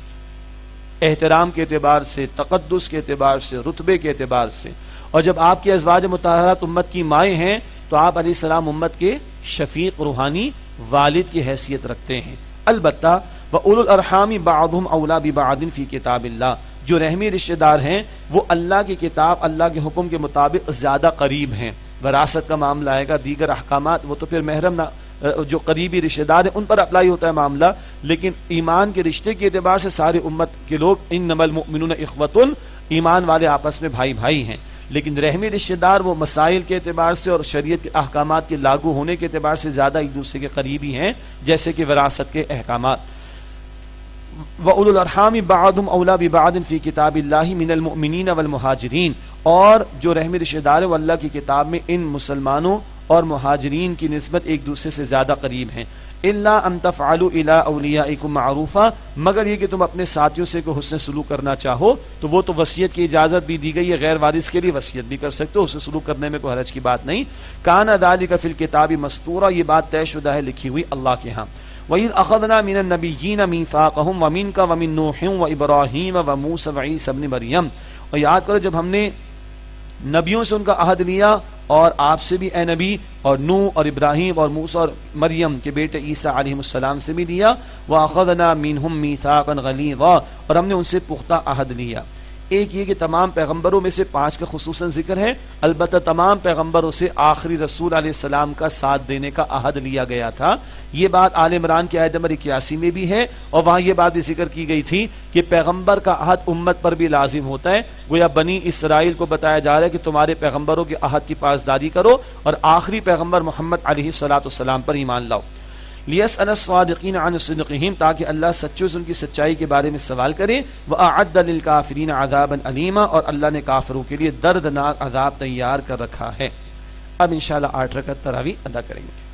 احترام کے اعتبار سے، تقدس کے اعتبار سے، رتبے کے اعتبار سے۔ اور جب آپ کی ازواج مطہرات امت کی مائیں ہیں تو آپ علیہ السلام امت کے شفیق روحانی والد کی حیثیت رکھتے ہیں۔ البتہ وَأُولُو الْأَرْحَامِ بَعْضُهُمْ أَوْلَىٰ بِبَعْضٍ فِي كِتَابِ اللَّهِ، جو رحمی رشتہ دار ہیں وہ اللہ کی کتاب، اللہ کے حکم کے مطابق زیادہ قریب ہیں۔ وراثت کا معاملہ آئے گا، دیگر احکامات وہ تو پھر جو قریبی رشتہ دار ہیں ان پر اپلائی ہوتا ہے معاملہ، لیکن ایمان کے رشتے کے اعتبار سے ساری امت کے لوگ انما المؤمنون اخوۃ، ایمان والے آپس میں بھائی بھائی ہیں، لیکن رحمی رشتہ دار وہ مسائل کے اعتبار سے اور شریعت کے احکامات کے لاگو ہونے کے اعتبار سے زیادہ ایک دوسرے کے قریبی ہیں، جیسے کہ وراثت کے احکامات۔ وَأُولُو الْأَرْحَامِ بَعْضُهُمْ أَوْلَىٰ بِبَعْضٍ فِي كِتَابِ اللَّهِ مِنَ الْمُؤْمِنِينَ وَالْمُهَاجِرِينَ، اور جو رحمی رشتہ دار ہے وہ اللہ کی کتاب میں ان مسلمانوں اور مہاجرین کی نسبت ایک دوسرے سے زیادہ قریب ہیں۔ إِلَّا أَن تَفْعَلُوا إِلَىٰ أَوْلِيَائِكُمْ مَعْرُوفًا، مگر یہ کہ تم اپنے ساتھیوں سے کوئی حسن سلوک کرنا چاہو تو وہ تو وصیت کی اجازت بھی دی گئی ہے، غیر وارث کے لیے وصیت بھی کر سکتے ہو، اسے سلوک کرنے میں کوئی حرج کی بات نہیں۔ كَانَ ذَلِكَ فِي الْكِتَابِ مَسْطُورًا، یہ بات طے شدہ ہے، لکھی ہوئی اللہ کے ہاں۔ وَإِذْ أَخَذْنَا مِنَ النَّبِيِّينَ مِيثَاقَهُمْ وَمِنْكَ وَمِن نُوحٍ وَإِبْرَاهِيمَ وَمُوسَىٰ وَعِيسَىٰ ابْنِ مَرْيَمَ، اور یاد کرو جب ہم نے نبیوں سے ان کا عہد لیا اور آپ سے بھی اے نبی، اور نوح اور ابراہیم اور موسیٰ اور مریم کے بیٹے عیسیٰ علیہ السلام سے بھی لیا، وَأَخَذْنَا مِنْهُم مِيثَاقًا غَلِيظًا، اور ہم نے ان سے پختہ عہد لیا۔ ایک یہ کہ تمام پیغمبروں میں سے 5 کا خصوصاً ذکر ہے، البتہ تمام پیغمبروں سے آخری رسول علیہ السلام کا ساتھ دینے کا عہد لیا گیا تھا۔ یہ بات آل عمران کی آیت نمبر 81 میں بھی ہے، اور وہاں یہ بات بھی ذکر کی گئی تھی کہ پیغمبر کا عہد امت پر بھی لازم ہوتا ہے، گویا بنی اسرائیل کو بتایا جا رہا ہے کہ تمہارے پیغمبروں کے عہد کی پاسداری کرو اور آخری پیغمبر محمد علیہ السلام پر ایمان لاؤ۔ لِيَسْأَلَ الصَّادِقِينَ عَنْ صِدْقِهِمْ، تاکہ اللہ سچوں سے ان کی سچائی کے بارے میں سوال کرے۔ وَأَعَدَّ لِلْكَافِرِينَ عَذَابًا أَلِيمًا، اور اللہ نے کافروں کے لیے دردناک عذاب تیار کر رکھا ہے۔ اب انشاءاللہ 8 رکعت تراویح ادا کریں گے۔